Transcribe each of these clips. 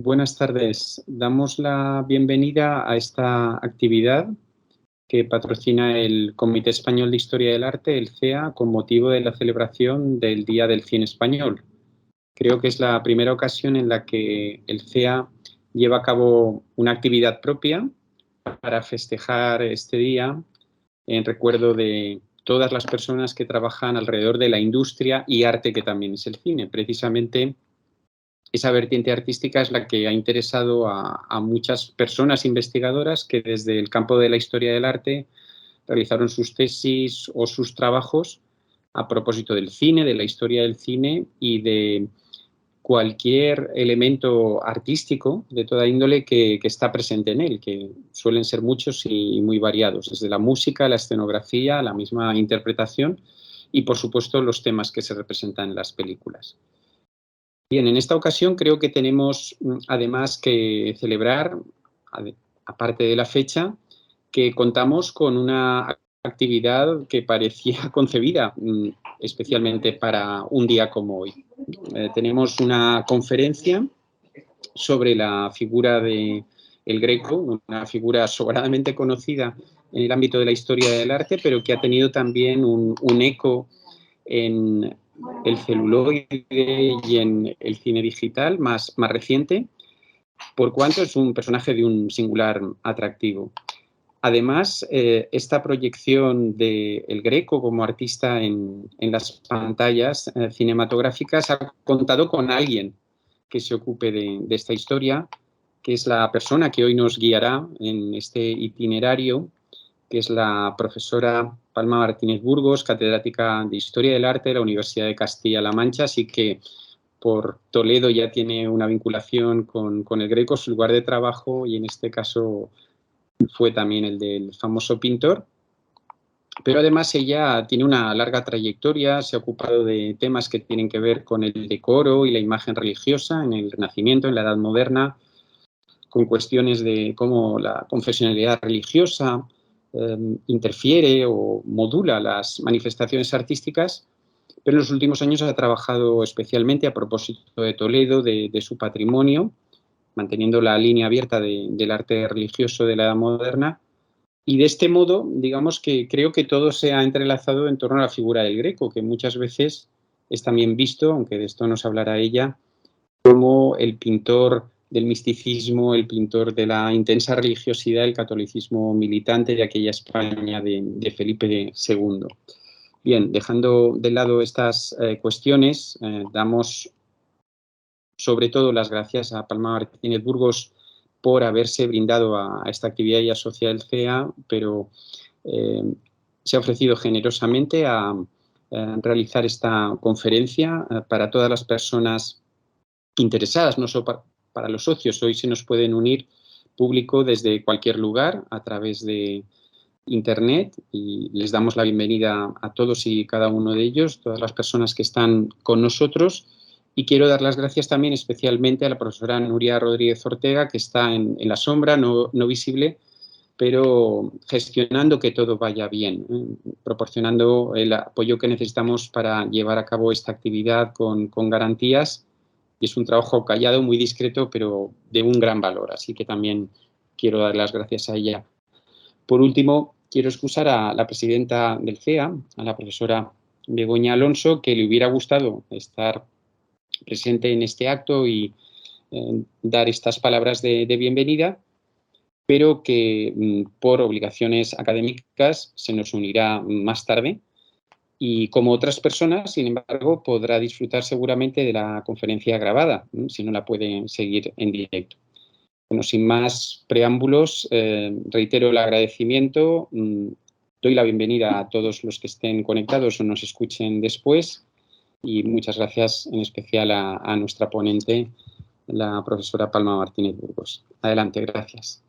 Buenas tardes. Damos la bienvenida a esta actividad que patrocina el Comité Español de Historia del Arte, el CEA, con motivo de la celebración del Día del Cine Español. Creo que es la primera ocasión en la que el CEA lleva a cabo una actividad propia para festejar este día en recuerdo de todas las personas que trabajan alrededor de la industria y arte que también es el cine. Precisamente esa vertiente artística es la que ha interesado a muchas personas investigadoras que desde el campo de la historia del arte realizaron sus tesis o sus trabajos a propósito del cine, de la historia del cine y de cualquier elemento artístico de toda índole que está presente en él, que suelen ser muchos y muy variados, desde la música, la escenografía, la misma interpretación y, por supuesto, los temas que se representan en las películas. Bien, en esta ocasión creo que tenemos además que celebrar, aparte de la fecha, que contamos con una actividad que parecía concebida especialmente para un día como hoy. Tenemos una conferencia sobre la figura de El Greco, una figura sobradamente conocida en el ámbito de la historia del arte, pero que ha tenido también un eco en el celuloide y en el cine digital más reciente, por cuanto es un personaje de un singular atractivo. Además, esta proyección de El Greco como artista en las pantallas cinematográficas ha contado con alguien que se ocupe de esta historia, que es la persona que hoy nos guiará en este itinerario, que es la profesora Palma Martínez Burgos, catedrática de Historia del Arte de la Universidad de Castilla-La Mancha, así que por Toledo ya tiene una vinculación con el Greco, su lugar de trabajo, y en este caso fue también el del famoso pintor. Pero además ella tiene una larga trayectoria, se ha ocupado de temas que tienen que ver con el decoro y la imagen religiosa en el Renacimiento, en la Edad Moderna, con cuestiones de cómo la confesionalidad religiosa interfiere o modula las manifestaciones artísticas, pero en los últimos años ha trabajado especialmente a propósito de Toledo, de su patrimonio, manteniendo la línea abierta del arte religioso de la Edad Moderna. Y de este modo, digamos que creo que todo se ha entrelazado en torno a la figura del Greco, que muchas veces es también visto, aunque de esto nos hablará ella, como el pintor del misticismo, el pintor de la intensa religiosidad, el catolicismo militante de aquella España de Felipe II. Bien, dejando de lado estas cuestiones, damos sobre todo las gracias a Palma Martínez Burgos por haberse brindado a esta actividad y asociada al CEA, pero se ha ofrecido generosamente a realizar esta conferencia para todas las personas interesadas, no solo para los socios. Hoy se nos pueden unir público desde cualquier lugar a través de Internet y les damos la bienvenida a todos y cada uno de ellos, todas las personas que están con nosotros. Y quiero dar las gracias también especialmente a la profesora Nuria Rodríguez Ortega, que está en la sombra, no visible, pero gestionando que todo vaya bien, proporcionando el apoyo que necesitamos para llevar a cabo esta actividad con garantías. Y es un trabajo callado, muy discreto, pero de un gran valor. Así que también quiero dar las gracias a ella. Por último, quiero excusar a la presidenta del CEA, a la profesora Begoña Alonso, que le hubiera gustado estar presente en este acto y dar estas palabras de bienvenida, pero que por obligaciones académicas se nos unirá más tarde. Y como otras personas, sin embargo, podrá disfrutar seguramente de la conferencia grabada, si no la pueden seguir en directo. Bueno, sin más preámbulos, reitero el agradecimiento, doy la bienvenida a todos los que estén conectados o nos escuchen después y muchas gracias en especial a nuestra ponente, la profesora Palma Martínez Burgos. Adelante, gracias.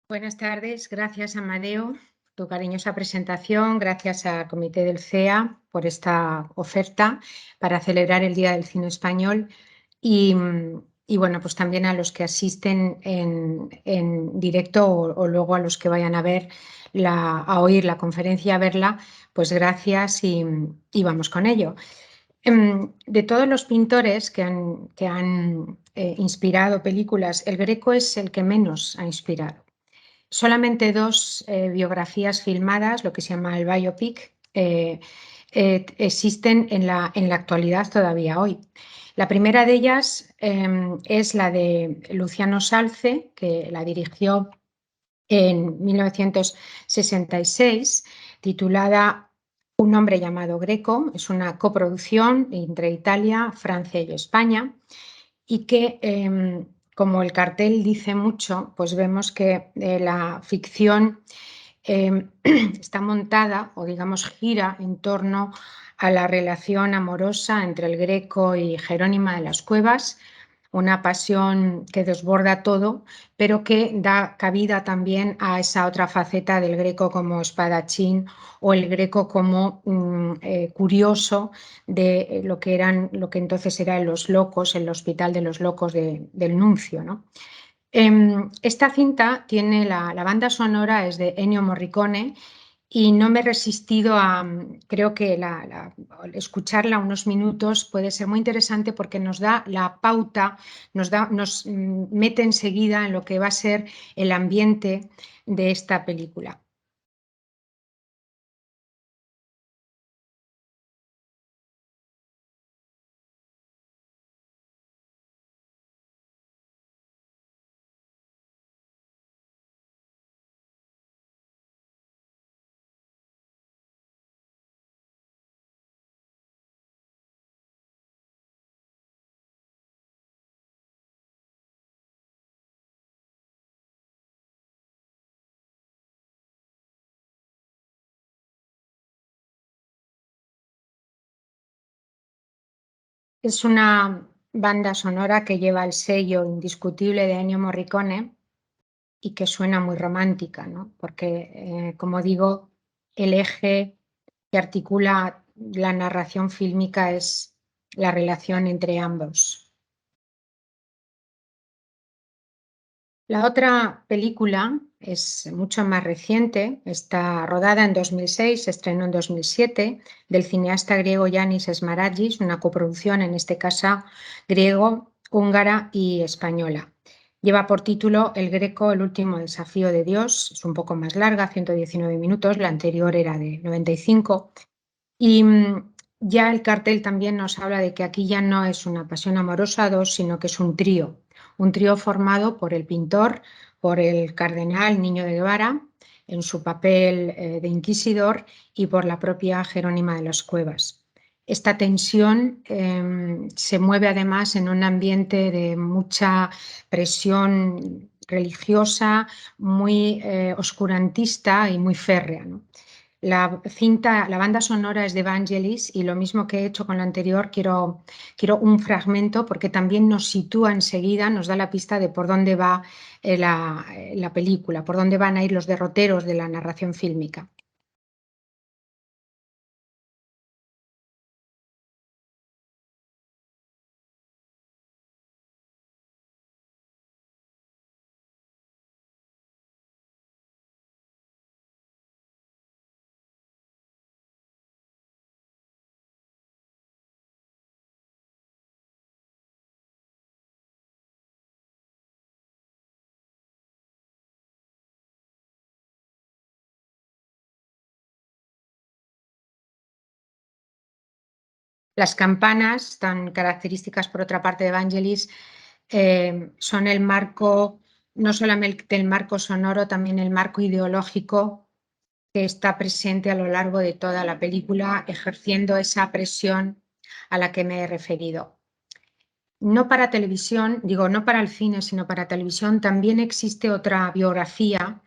Buenas tardes, gracias Amadeo. Tu cariñosa presentación, gracias al Comité del CEA por esta oferta para celebrar el Día del Cine Español y bueno, pues también a los que asisten en directo o luego a los que vayan a ver a oír la conferencia, a verla, pues gracias y vamos con ello. De todos los pintores que han inspirado películas, el Greco es el que menos ha inspirado. Solamente dos biografías filmadas, lo que se llama el biopic, existen en la actualidad todavía hoy. La primera de ellas es la de Luciano Salce, que la dirigió en 1966, titulada Un hombre llamado Greco. Es una coproducción entre Italia, Francia y España, y que, como el cartel dice mucho, pues vemos que la ficción está montada, o digamos gira en torno a la relación amorosa entre el Greco y Jerónima de las Cuevas, una pasión que desborda todo, pero que da cabida también a esa otra faceta del Greco como espadachín, o el Greco como curioso de lo que entonces eran los locos, el hospital de los locos del Nuncio, ¿no? Esta cinta tiene la banda sonora, es de Ennio Morricone, y no me he resistido a, creo que escucharla unos minutos puede ser muy interesante, porque nos da la pauta, nos mete enseguida en lo que va a ser el ambiente de esta película. Es una banda sonora que lleva el sello indiscutible de Ennio Morricone y que suena muy romántica, ¿no? Porque, como digo, el eje que articula la narración fílmica es la relación entre ambos. La otra película es mucho más reciente, está rodada en 2006, se estrenó en 2007, del cineasta griego Yannis Smaragis, una coproducción, en este caso griego, húngara y española. Lleva por título El Greco, el último desafío de Dios. Es un poco más larga, 119 minutos, la anterior era de 95. Y ya el cartel también nos habla de que aquí ya no es una pasión amorosa a dos, sino que es un trío formado por el pintor, por el cardenal Niño de Guevara, en su papel de inquisidor, y por la propia Jerónima de las Cuevas. Esta tensión se mueve además en un ambiente de mucha presión religiosa, muy oscurantista y muy férrea, ¿no? La banda sonora es de Vangelis, y lo mismo que he hecho con la anterior, quiero un fragmento, porque también nos sitúa enseguida, nos da la pista de por dónde va la película, por dónde van a ir los derroteros de la narración fílmica. Las campanas, tan características por otra parte de Vangelis, son el marco, no solamente el marco sonoro, también el marco ideológico que está presente a lo largo de toda la película, ejerciendo esa presión a la que me he referido. No para televisión, digo, no para el cine, sino para televisión, también existe otra biografía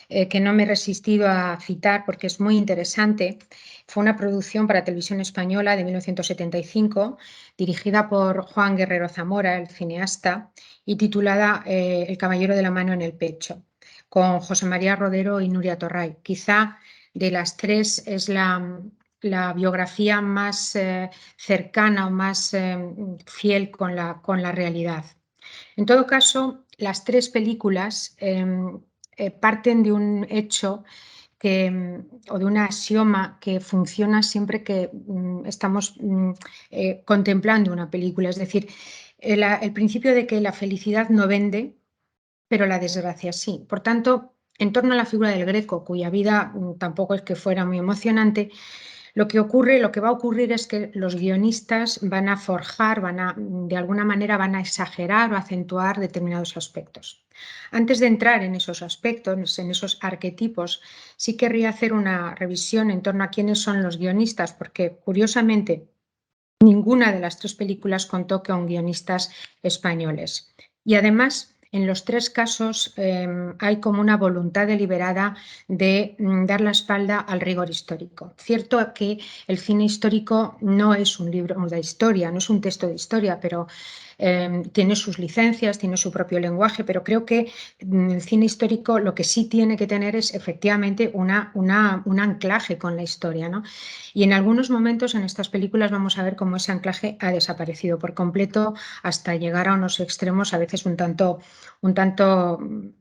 que no me he resistido a citar porque es muy interesante. Fue una producción para televisión española de 1975, dirigida por Juan Guerrero Zamora, el cineasta, y titulada El caballero de la mano en el pecho, con José María Rodero y Nuria Torray. Quizá de las tres es la biografía más cercana o más fiel con la realidad. En todo caso, las tres películas parten de un hecho o de un axioma que funciona siempre que estamos contemplando una película. Es decir, el principio de que la felicidad no vende, pero la desgracia sí. Por tanto, en torno a la figura del Greco, cuya vida tampoco es que fuera muy emocionante, lo que va a ocurrir es que los guionistas van a forjar, de alguna manera van a exagerar o acentuar determinados aspectos. Antes de entrar en esos aspectos, en esos arquetipos, sí querría hacer una revisión en torno a quiénes son los guionistas, porque curiosamente ninguna de las tres películas contó con guionistas españoles. Y además, en los tres casos hay como una voluntad deliberada de dar la espalda al rigor histórico. Cierto que el cine histórico no es un libro de historia, no es un texto de historia, pero tiene sus licencias, tiene su propio lenguaje, pero creo que el cine histórico lo que sí tiene que tener es efectivamente un anclaje con la historia, ¿no? Y en algunos momentos en estas películas vamos a ver cómo ese anclaje ha desaparecido por completo hasta llegar a unos extremos a veces un tanto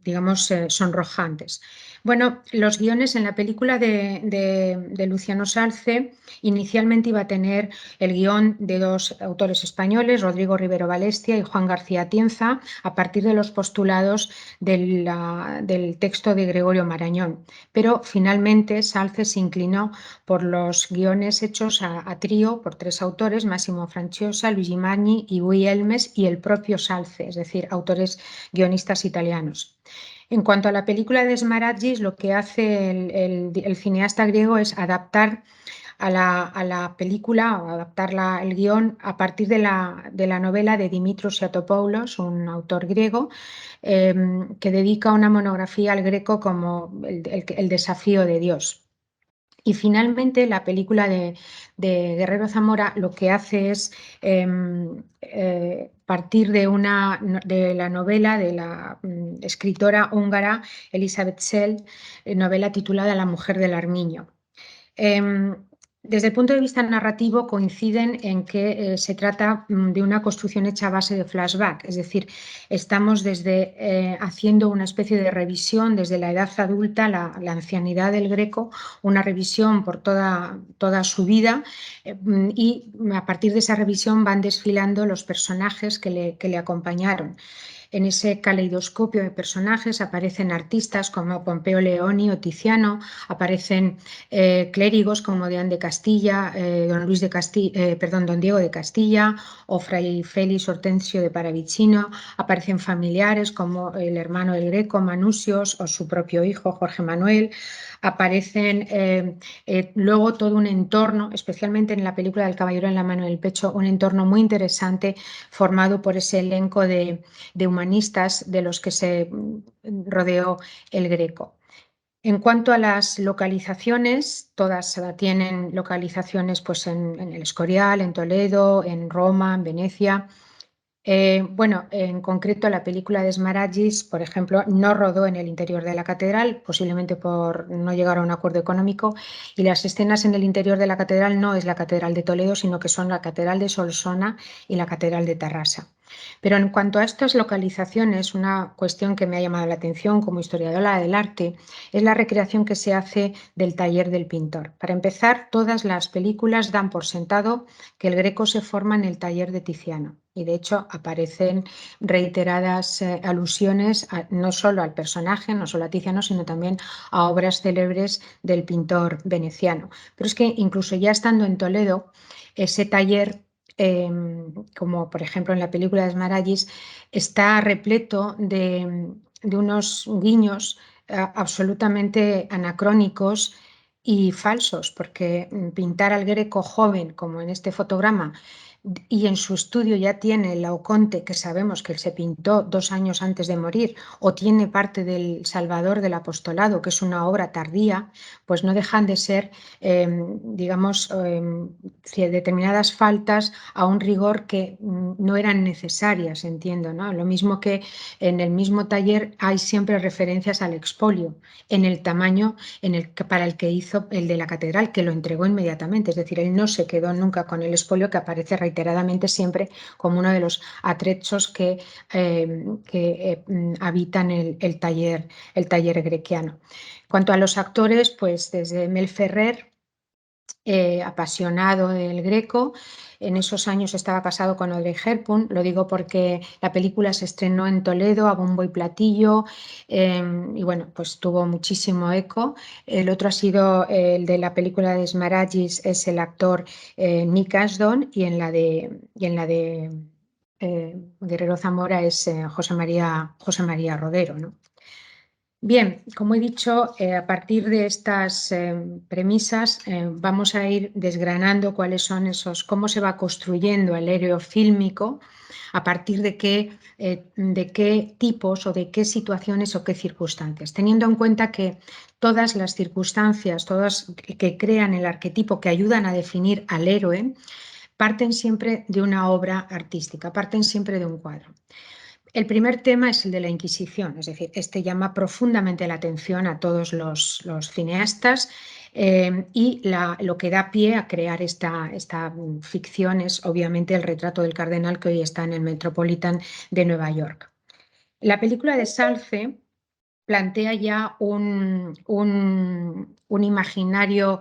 digamos, sonrojantes. Bueno, los guiones en la película de Luciano Salce inicialmente iba a tener el guión de dos autores españoles, Rodrigo Rivero Balestia y Juan García Atienza, a partir de los postulados del texto de Gregorio Marañón. Pero finalmente Salce se inclinó por los guiones hechos a trío por tres autores, Massimo Franciosa, Luigi Magni y Guy Elmes, y el propio Salce, es decir, autores guionistas italianos. En cuanto a la película de Smaragis, lo que hace el cineasta griego es adaptar a la película o adaptar el guión a partir de la novela de Dimitros Siatopoulos, un autor griego, que dedica una monografía al Greco como el desafío de Dios. Y finalmente la película de Guerrero Zamora lo que hace es partir de la novela de la escritora húngara Elisabeth Szell, novela titulada La mujer del Armiño. Desde el punto de vista narrativo coinciden en que se trata de una construcción hecha a base de flashback, es decir, estamos haciendo una especie de revisión desde la edad adulta, la ancianidad del Greco, una revisión por toda su vida, y a partir de esa revisión van desfilando los personajes que le acompañaron. En ese caleidoscopio de personajes aparecen artistas como Pompeo Leoni o Tiziano, aparecen clérigos como Deán de Castilla, don Diego de Castilla o Fray Félix Hortensio de Paravicino, aparecen familiares como el hermano del Greco, Manusios, o su propio hijo, Jorge Manuel. Aparecen luego todo un entorno, especialmente en la película del Caballero en la mano del pecho, un entorno muy interesante formado por ese elenco de humanistas de los que se rodeó el Greco. En cuanto a las localizaciones, todas tienen localizaciones pues, en el Escorial, en Toledo, en Roma, en Venecia. Bueno, en concreto la película de Smaragis, por ejemplo, no rodó en el interior de la catedral, posiblemente por no llegar a un acuerdo económico, y las escenas en el interior de la catedral no es la catedral de Toledo, sino que son la catedral de Solsona y la catedral de Tarrasa. Pero en cuanto a estas localizaciones, una cuestión que me ha llamado la atención como historiadora del arte es la recreación que se hace del taller del pintor. Para empezar, todas las películas dan por sentado que el Greco se forma en el taller de Tiziano. Y de hecho aparecen reiteradas alusiones no solo al personaje, no solo a Tiziano, sino también a obras célebres del pintor veneciano. Pero es que incluso ya estando en Toledo, ese taller, como por ejemplo en la película de Smaragis, está repleto de unos guiños absolutamente anacrónicos y falsos, porque pintar al Greco joven, como en este fotograma, y en su estudio ya tiene el Laoconte, que sabemos que él se pintó 2 años antes de morir, o tiene parte del Salvador del Apostolado, que es una obra tardía, pues no dejan de ser, digamos, determinadas faltas a un rigor que no eran necesarias, entiendo, ¿no? Lo mismo que en el mismo taller hay siempre referencias al expolio, en el tamaño para el que hizo el de la catedral, que lo entregó inmediatamente, es decir, él no se quedó nunca con el expolio, que aparece reiterado reiteradamente siempre como uno de los atrechos que habitan el taller grequiano. En cuanto a los actores, pues desde Mel Ferrer, apasionado del Greco. En esos años estaba casado con Audrey Hepburn, lo digo porque la película se estrenó en Toledo a bombo y platillo, y bueno, pues tuvo muchísimo eco. El otro ha sido el de la película de Smaragis, es el actor Nick Ashton, y en la de Guerrero Zamora es José María Rodero, ¿no? Bien, como he dicho, a partir de estas premisas vamos a ir desgranando cuáles son cómo se va construyendo el héroe fílmico, a partir de qué tipos o de qué situaciones o qué circunstancias, teniendo en cuenta que todas las circunstancias, todas que crean el arquetipo, que ayudan a definir al héroe, parten siempre de una obra artística, parten siempre de un cuadro. El primer tema es el de la Inquisición, es decir, este llama profundamente la atención a todos los cineastas, y lo que da pie a crear esta ficción es obviamente el retrato del cardenal que hoy está en el Metropolitan de Nueva York. La película de Salce plantea ya un imaginario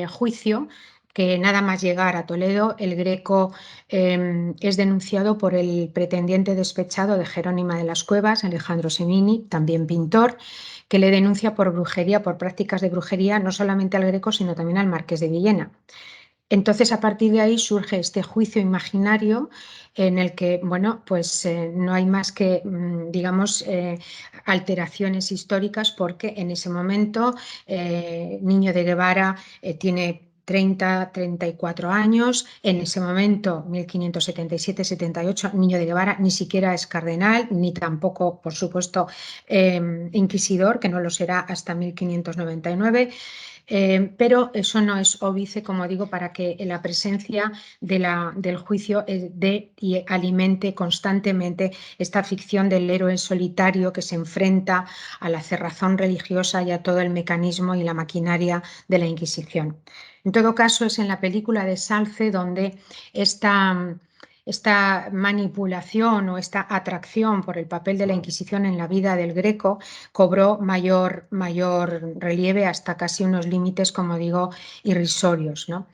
juicio que nada más llegar a Toledo, el Greco es denunciado por el pretendiente despechado de Jerónima de las Cuevas, Alejandro Semini, también pintor, que le denuncia por brujería, por prácticas de brujería, no solamente al Greco, sino también al marqués de Villena. Entonces, a partir de ahí surge este juicio imaginario en el que, bueno, pues no hay más que, digamos, alteraciones históricas, porque en ese momento Niño de Guevara tiene 34 años, en ese momento, 1577-78, Niño de Guevara ni siquiera es cardenal, ni tampoco, por supuesto, inquisidor, que no lo será hasta 1599. Pero eso no es óbice, como digo, para que la presencia del juicio dé y alimente constantemente esta ficción del héroe solitario que se enfrenta a la cerrazón religiosa y a todo el mecanismo y la maquinaria de la Inquisición. En todo caso, es en la película de Salce donde esta manipulación o esta atracción por el papel de la Inquisición en la vida del Greco cobró mayor relieve, hasta casi unos límites, como digo, irrisorios, ¿no?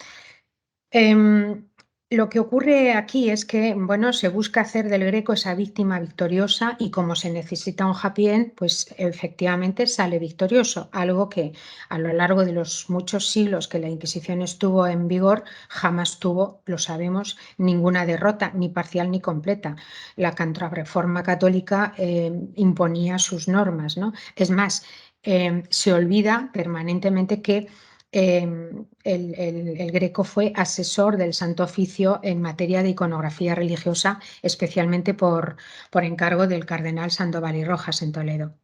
Lo que ocurre aquí es que, bueno, se busca hacer del Greco esa víctima victoriosa, y como se necesita un happy end, pues efectivamente sale victorioso, algo que a lo largo de los muchos siglos que la Inquisición estuvo en vigor jamás tuvo, lo sabemos, ninguna derrota, ni parcial ni completa. La Contrarreforma católica imponía sus normas, ¿no? Es más, se olvida permanentemente que el Greco fue asesor del Santo Oficio en materia de iconografía religiosa, especialmente por encargo del cardenal Sandoval y Rojas en Toledo.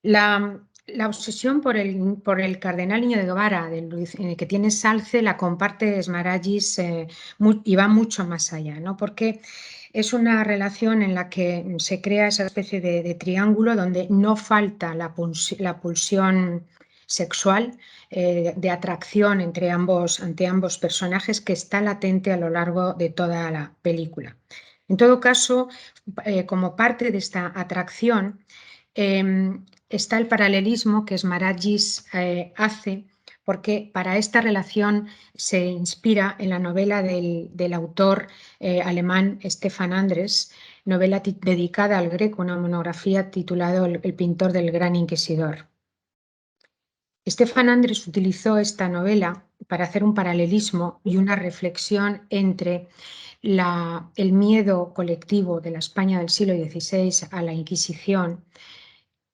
La obsesión por el cardenal Niño de Guevara, que tiene Salce, la comparte Smaragis y va mucho más allá, ¿no? Porque es una relación en la que se crea esa especie de triángulo donde no falta la pulsión sexual, de atracción ante ambos personajes, que está latente a lo largo de toda la película. En todo caso, como parte de esta atracción, está el paralelismo que Smaragis hace, porque para esta relación se inspira en la novela del autor alemán Stefan Andres, novela dedicada al Greco, una monografía titulada El pintor del gran inquisidor. Stefan Andres utilizó esta novela para hacer un paralelismo y una reflexión entre el miedo colectivo de la España del siglo XVI a la Inquisición,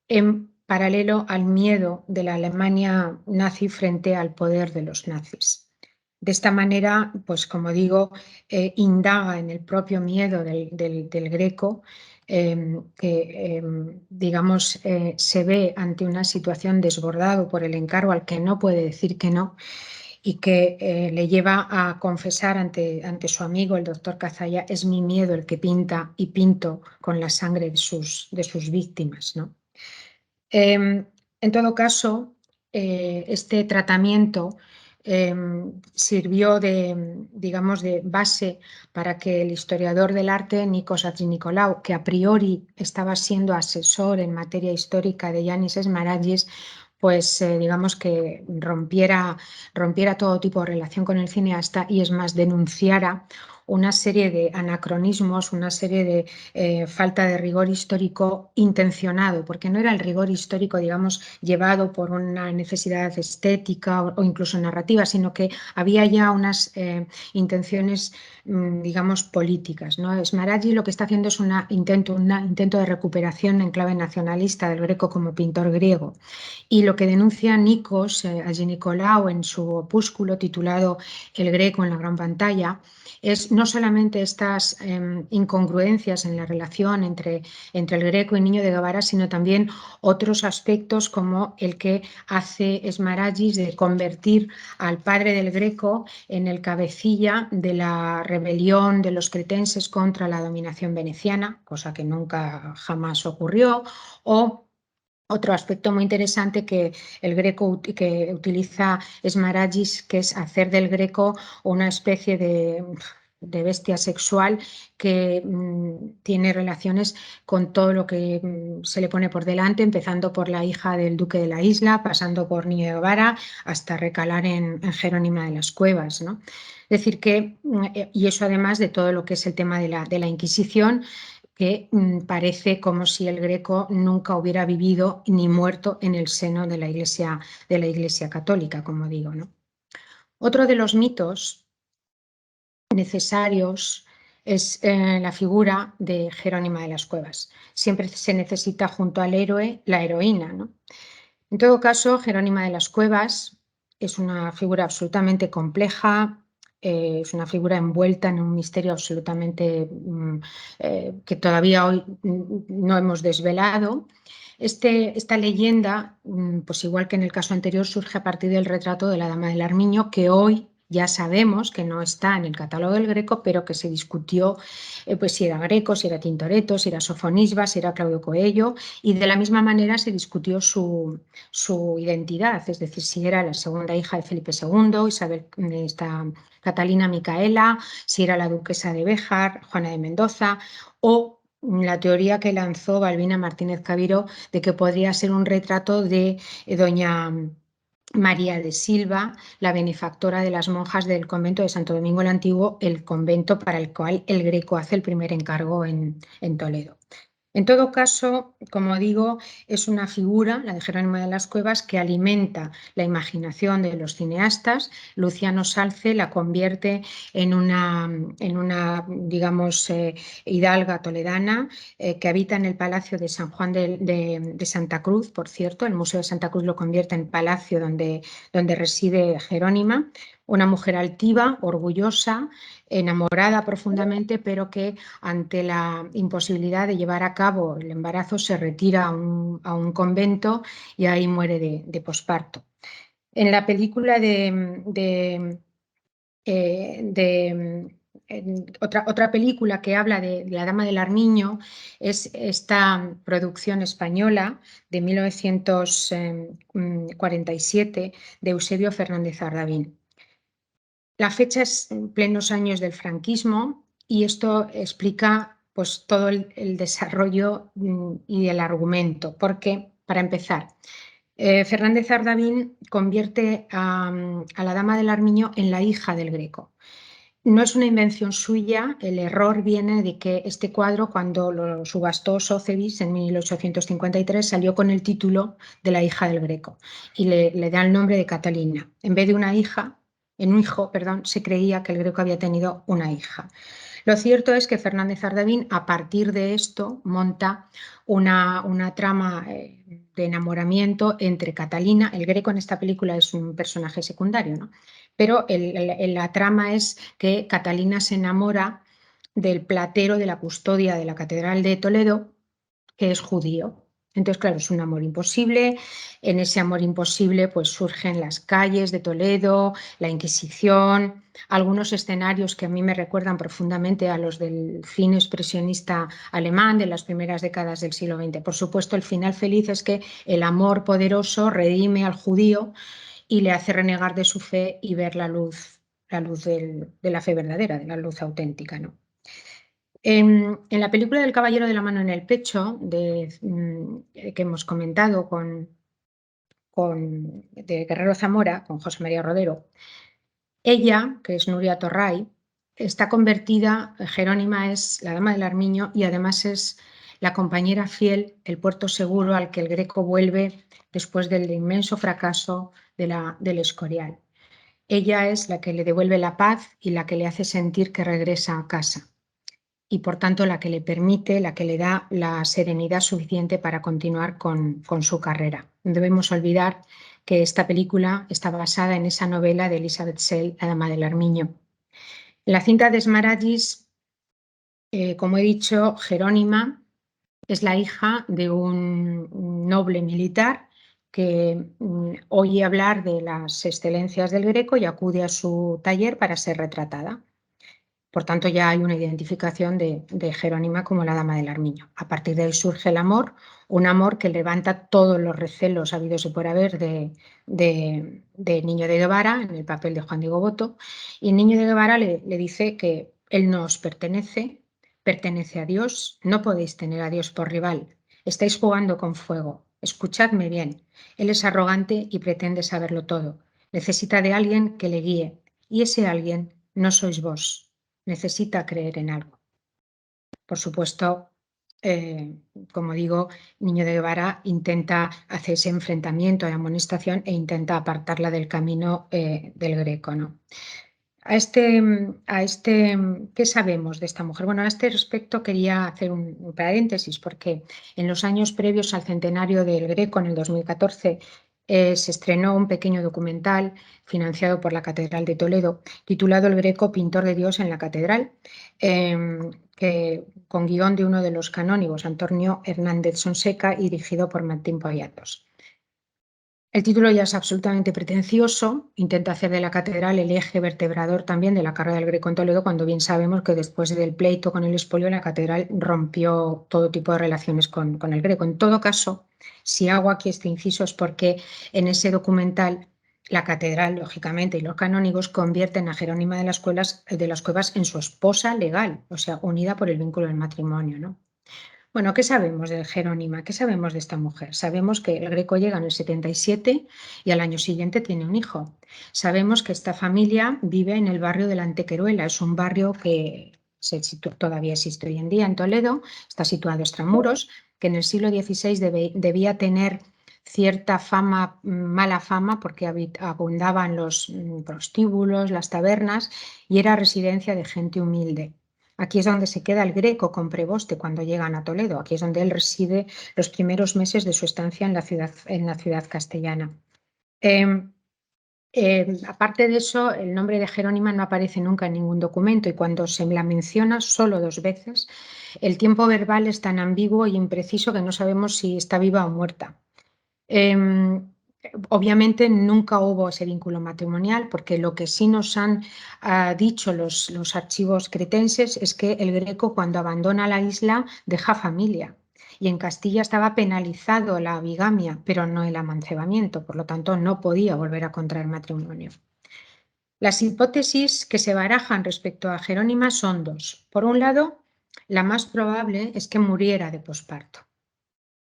en paralelo al miedo de la Alemania nazi frente al poder de los nazis. De esta manera, pues como digo, indaga en el propio miedo del Greco, que digamos se ve ante una situación desbordado por el encargo al que no puede decir que no, y que le lleva a confesar ante su amigo, el doctor Cazalla: es mi miedo el que pinta y pinto con la sangre de sus víctimas, ¿no? En todo caso, este tratamiento sirvió digamos, de base para que el historiador del arte Nikos Hatzinicolaou, que a priori estaba siendo asesor en materia histórica de Yannis Smaragis, pues digamos que rompiera todo tipo de relación con el cineasta y, es más, denunciara una serie de anacronismos, una serie de falta de rigor histórico intencionado, porque no era el rigor histórico, digamos, llevado por una necesidad estética o incluso narrativa, sino que había ya unas intenciones, digamos, políticas, ¿no? Smaraggi lo que está haciendo es un intento de recuperación en clave nacionalista del Greco como pintor griego. Y lo que denuncia Nikos Hatzinicolaou en su opúsculo titulado El Greco en la gran pantalla es no solamente estas incongruencias en la relación entre el Greco y Niño de Guevara, sino también otros aspectos como el que hace Smaragis de convertir al padre del Greco en el cabecilla de la rebelión de los cretenses contra la dominación veneciana, cosa que nunca jamás ocurrió, o otro aspecto muy interesante que el Greco que utiliza Smaragis, que es hacer del Greco una especie de bestia sexual que tiene relaciones con todo lo que se le pone por delante, empezando por la hija del duque de la isla, pasando por Niño de Guevara, hasta recalar en Jerónima de las Cuevas, ¿no? Es decir que, y eso además de todo lo que es el tema de la Inquisición, que parece como si el Greco nunca hubiera vivido ni muerto en el seno de la Iglesia católica, como digo, ¿no? Otro de los mitos necesarios es la figura de Jerónima de las Cuevas. Siempre se necesita junto al héroe la heroína, ¿no? En todo caso, Jerónima de las Cuevas es una figura absolutamente compleja, es una figura envuelta en un misterio absolutamente que todavía hoy no hemos desvelado. Esta leyenda, pues igual que en el caso anterior, surge a partir del retrato de la Dama del Armiño, que hoy ya sabemos que no está en el catálogo del Greco, pero que se discutió pues si era Greco, si era Tintoretto, si era Sofonisba, si era Claudio Coello, y de la misma manera se discutió su identidad, es decir, si era la segunda hija de Felipe II, Catalina Micaela, si era la duquesa de Béjar, Juana de Mendoza, o la teoría que lanzó Balbina Martínez Caviro de que podría ser un retrato de doña María de Silva, la benefactora de las monjas del convento de Santo Domingo el Antiguo, el convento para el cual el Greco hace el primer encargo en Toledo. En todo caso, como digo, es una figura, la de Jerónimo de las Cuevas, que alimenta la imaginación de los cineastas. Luciano Salce la convierte en una digamos, hidalga toledana que habita en el Palacio de San Juan de Santa Cruz, por cierto. El Museo de Santa Cruz lo convierte en palacio donde reside Jerónima. Una mujer altiva, orgullosa, enamorada profundamente, pero que ante la imposibilidad de llevar a cabo el embarazo se retira a un convento y ahí muere de posparto. En la película otra película que habla de la Dama del Armiño es esta producción española de 1947 de Eusebio Fernández Ardavín. La fecha es en plenos años del franquismo y esto explica pues, todo el desarrollo y el argumento, porque, para empezar, Fernández Ardavín convierte a la Dama del Armiño en la hija del Greco. No es una invención suya, el error viene de que este cuadro, cuando lo subastó Sotheby's en 1853, salió con el título de la hija del Greco y le da el nombre de Catalina. En vez de un hijo, se creía que el Greco había tenido una hija. Lo cierto es que Fernández Ardavín, a partir de esto, monta una trama de enamoramiento entre Catalina. El Greco en esta película es un personaje secundario, ¿no? Pero la trama es que Catalina se enamora del platero de la custodia de la Catedral de Toledo, que es judío. Entonces, claro, es un amor imposible. En ese amor imposible pues surgen las calles de Toledo, la Inquisición, algunos escenarios que a mí me recuerdan profundamente a los del cine expresionista alemán de las primeras décadas del siglo XX. Por supuesto, el final feliz es que el amor poderoso redime al judío y le hace renegar de su fe y ver la luz de la fe verdadera, de la luz auténtica, ¿no? En la película del Caballero de la mano en el pecho, que hemos comentado de Guerrero Zamora, con José María Rodero, ella, que es Nuria Torray, está convertida, Jerónima es la dama del Armiño y además es la compañera fiel, el puerto seguro al que el Greco vuelve después del inmenso fracaso del Escorial. Ella es la que le devuelve la paz y la que le hace sentir que regresa a casa y por tanto la que le permite, la que le da la serenidad suficiente para continuar con su carrera. No debemos olvidar que esta película está basada en esa novela de Elizabeth Sell, La dama del Armiño. En la cinta de Smaragis, como he dicho, Jerónima es la hija de un noble militar que oye hablar de las excelencias del Greco y acude a su taller para ser retratada. Por tanto, ya hay una identificación de Jerónima como la dama del Armiño. A partir de ahí surge el amor, un amor que levanta todos los recelos habidos y por haber de Niño de Guevara, en el papel de Juan Diego Boto, y Niño de Guevara le dice que él no os pertenece, pertenece a Dios, no podéis tener a Dios por rival, estáis jugando con fuego, escuchadme bien, él es arrogante y pretende saberlo todo, necesita de alguien que le guíe, y ese alguien no sois vos. Necesita creer en algo. Por supuesto, como digo, Niño de Guevara intenta hacer ese enfrentamiento y amonestación e intenta apartarla del camino del Greco, ¿no? ¿Qué sabemos de esta mujer? Bueno, a este respecto quería hacer un paréntesis porque en los años previos al centenario del Greco, en el 2014, se estrenó un pequeño documental financiado por la Catedral de Toledo titulado El Greco, pintor de Dios en la Catedral, con guión de uno de los canónigos, Antonio Hernández Sonseca, y dirigido por Martín Poyatos. El título ya es absolutamente pretencioso, intenta hacer de la catedral el eje vertebrador también de la carrera del Greco en Toledo, cuando bien sabemos que después del pleito con el expolio la catedral rompió todo tipo de relaciones con el Greco. En todo caso, si hago aquí este inciso es porque en ese documental la catedral, lógicamente, y los canónigos convierten a Jerónima de las Cuevas en su esposa legal, o sea, unida por el vínculo del matrimonio, ¿no? Bueno, ¿qué sabemos de Jerónima? ¿Qué sabemos de esta mujer? Sabemos que el Greco llega en el 77 y al año siguiente tiene un hijo. Sabemos que esta familia vive en el barrio de la Antequeruela. Es un barrio que todavía existe hoy en día en Toledo, está situado extramuros, que en el siglo XVI debía tener cierta fama, mala fama, porque abundaban los prostíbulos, las tabernas, y era residencia de gente humilde. Aquí es donde se queda el Greco con Preboste cuando llegan a Toledo. Aquí es donde él reside los primeros meses de su estancia en la ciudad castellana. Aparte de eso, el nombre de Jerónima no aparece nunca en ningún documento y cuando se la menciona solo 2 veces, el tiempo verbal es tan ambiguo e impreciso que no sabemos si está viva o muerta. Obviamente nunca hubo ese vínculo matrimonial porque lo que sí nos han dicho los archivos cretenses es que el Greco cuando abandona la isla deja familia y en Castilla estaba penalizado la bigamia pero no el amancebamiento, por lo tanto no podía volver a contraer matrimonio. Las hipótesis que se barajan respecto a Jerónima son 2. Por un lado, la más probable es que muriera de posparto.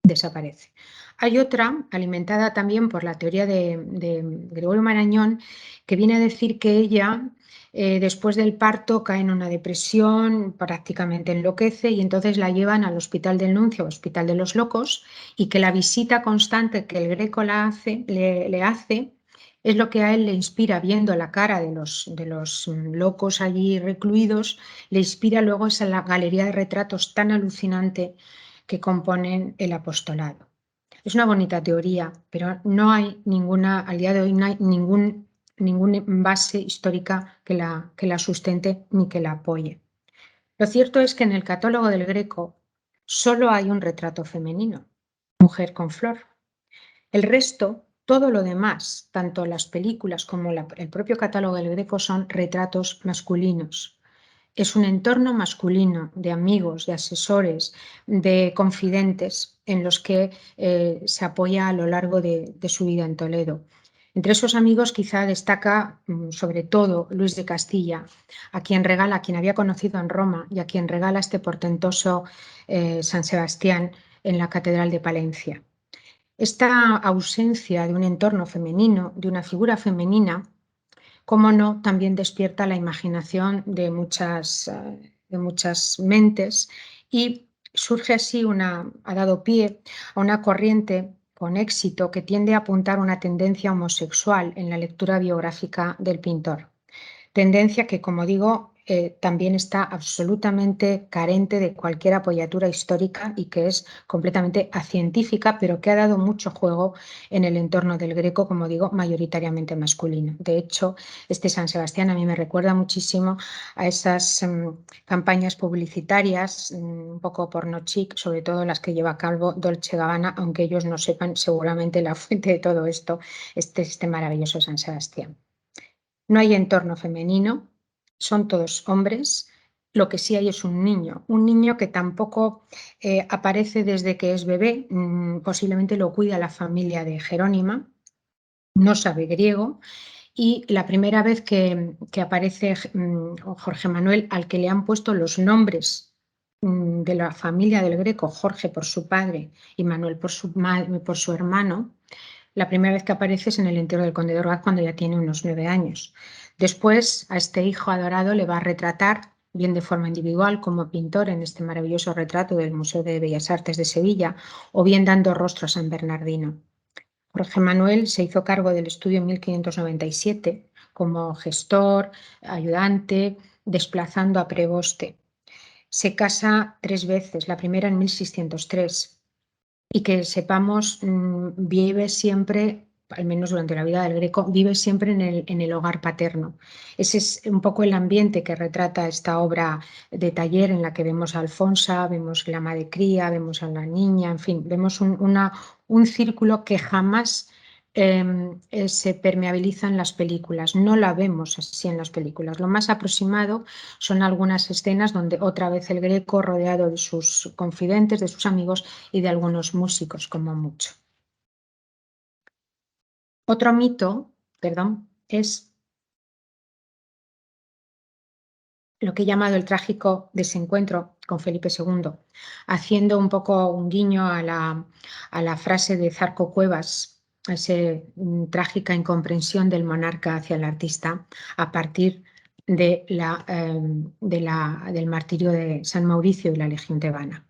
Desaparece. Hay otra, alimentada también por la teoría de Gregorio Marañón, que viene a decir que ella, después del parto, cae en una depresión, prácticamente enloquece y entonces la llevan al Hospital del Nuncio, Hospital de los Locos, y que la visita constante que el Greco le hace es lo que a él le inspira, viendo la cara de los locos allí recluidos, le inspira luego esa galería de retratos tan alucinante que componen el apostolado. Es una bonita teoría, pero no hay ninguna, al día de hoy no hay ninguna base histórica que la sustente ni que la apoye. Lo cierto es que en el catálogo del Greco solo hay un retrato femenino, mujer con flor. El resto, todo lo demás, tanto las películas como el propio catálogo del Greco son retratos masculinos. Es un entorno masculino de amigos, de asesores, de confidentes en los que se apoya a lo largo de su vida en Toledo. Entre esos amigos quizá destaca sobre todo Luis de Castilla, a quien había conocido en Roma y a quien regala este portentoso San Sebastián en la Catedral de Palencia. Esta ausencia de un entorno femenino, de una figura femenina, cómo no, también despierta la imaginación de muchas mentes y surge así ha dado pie a una corriente con éxito que tiende a apuntar una tendencia homosexual en la lectura biográfica del pintor. Tendencia que, como digo, también está absolutamente carente de cualquier apoyatura histórica y que es completamente acientífica, pero que ha dado mucho juego en el entorno del Greco, como digo, mayoritariamente masculino. De hecho, este San Sebastián a mí me recuerda muchísimo a esas campañas publicitarias, un poco porno chic, sobre todo las que lleva a cabo Dolce & Gabbana, aunque ellos no sepan seguramente la fuente de todo esto, este maravilloso San Sebastián. No hay entorno femenino, son todos hombres. Lo que sí hay es un niño que tampoco aparece desde que es bebé, posiblemente lo cuida la familia de Jerónima, no sabe griego, y la primera vez que aparece Jorge Manuel, al que le han puesto los nombres de la familia del Greco, Jorge por su padre y Manuel por su hermano, la primera vez que aparece es en el entierro del conde de Orgaz, cuando ya tiene unos 9 años. Después, a este hijo adorado le va a retratar, bien de forma individual como pintor en este maravilloso retrato del Museo de Bellas Artes de Sevilla, o bien dando rostro a San Bernardino. Jorge Manuel se hizo cargo del estudio en 1597 como gestor, ayudante, desplazando a preboste. Se casa 3 veces, la primera en 1603. Y que sepamos, vive siempre, al menos durante la vida del Greco, vive siempre en el hogar paterno. Ese es un poco el ambiente que retrata esta obra de taller, en la que vemos a Alfonsa, vemos la ama de cría, vemos a la niña, en fin, vemos un círculo que jamás se permeabiliza en las películas. No la vemos así en las películas. Lo más aproximado son algunas escenas donde otra vez el Greco, rodeado de sus confidentes, de sus amigos y de algunos músicos, como mucho. Otro mito, es lo que he llamado el trágico desencuentro con Felipe II, haciendo un poco un guiño a la frase de Zarco Cuevas, a esa trágica incomprensión del monarca hacia el artista a partir del martirio de San Mauricio y la Legión tebana.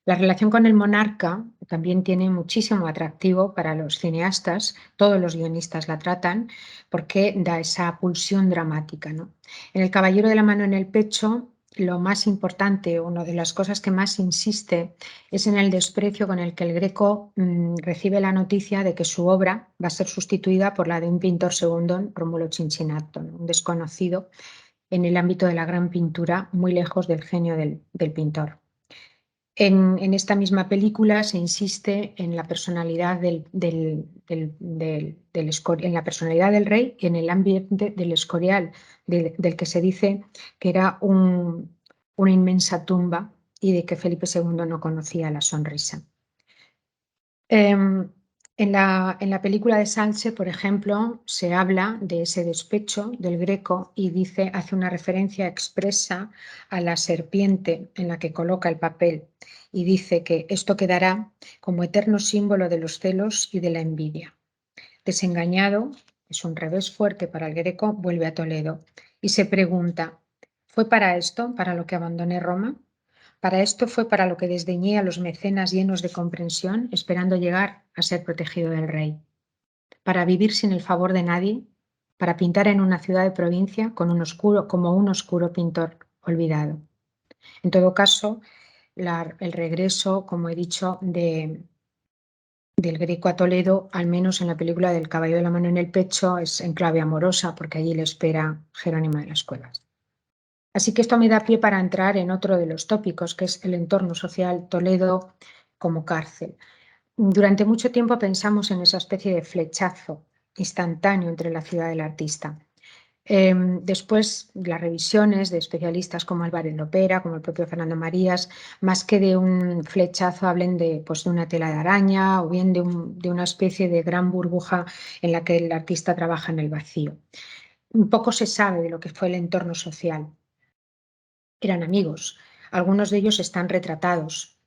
La relación con el monarca también tiene muchísimo atractivo para los cineastas, todos los guionistas la tratan, porque da esa pulsión dramática, ¿no? En El caballero de la mano en el pecho, lo más importante, una de las cosas que más insiste, es en el desprecio con el que el Greco recibe la noticia de que su obra va a ser sustituida por la de un pintor segundo, Rómulo Cincinnato, ¿no? Un desconocido en el ámbito de la gran pintura, muy lejos del genio del pintor. En esta misma película se insiste en la personalidad en la personalidad del rey y en el ambiente del Escorial, del que se dice que era una inmensa tumba y de que Felipe II no conocía la sonrisa. En la película de Salce, por ejemplo, se habla de ese despecho del Greco y hace una referencia expresa a la serpiente en la que coloca el papel y dice que esto quedará como eterno símbolo de los celos y de la envidia. Desengañado, es un revés fuerte para el Greco, vuelve a Toledo y se pregunta, ¿fue para esto, para lo que abandoné Roma? Para esto fue para lo que desdeñé a los mecenas llenos de comprensión, esperando llegar a ser protegido del rey. Para vivir sin el favor de nadie, para pintar en una ciudad de provincia como un oscuro pintor olvidado. En todo caso, el regreso, como he dicho, del Greco a Toledo, al menos en la película del Caballero de la mano en el pecho, es en clave amorosa, porque allí le espera Jerónima de las Cuevas. Así que esto me da pie para entrar en otro de los tópicos, que es el entorno social, Toledo como cárcel. Durante mucho tiempo pensamos en esa especie de flechazo instantáneo entre la ciudad y el artista. Después, las revisiones de especialistas como Álvarez Lopera, como el propio Fernando Marías, más que de un flechazo, hablen de una tela de araña o bien de una especie de gran burbuja en la que el artista trabaja en el vacío. Un poco se sabe de lo que fue el entorno social. Eran amigos, algunos de ellos están retratados.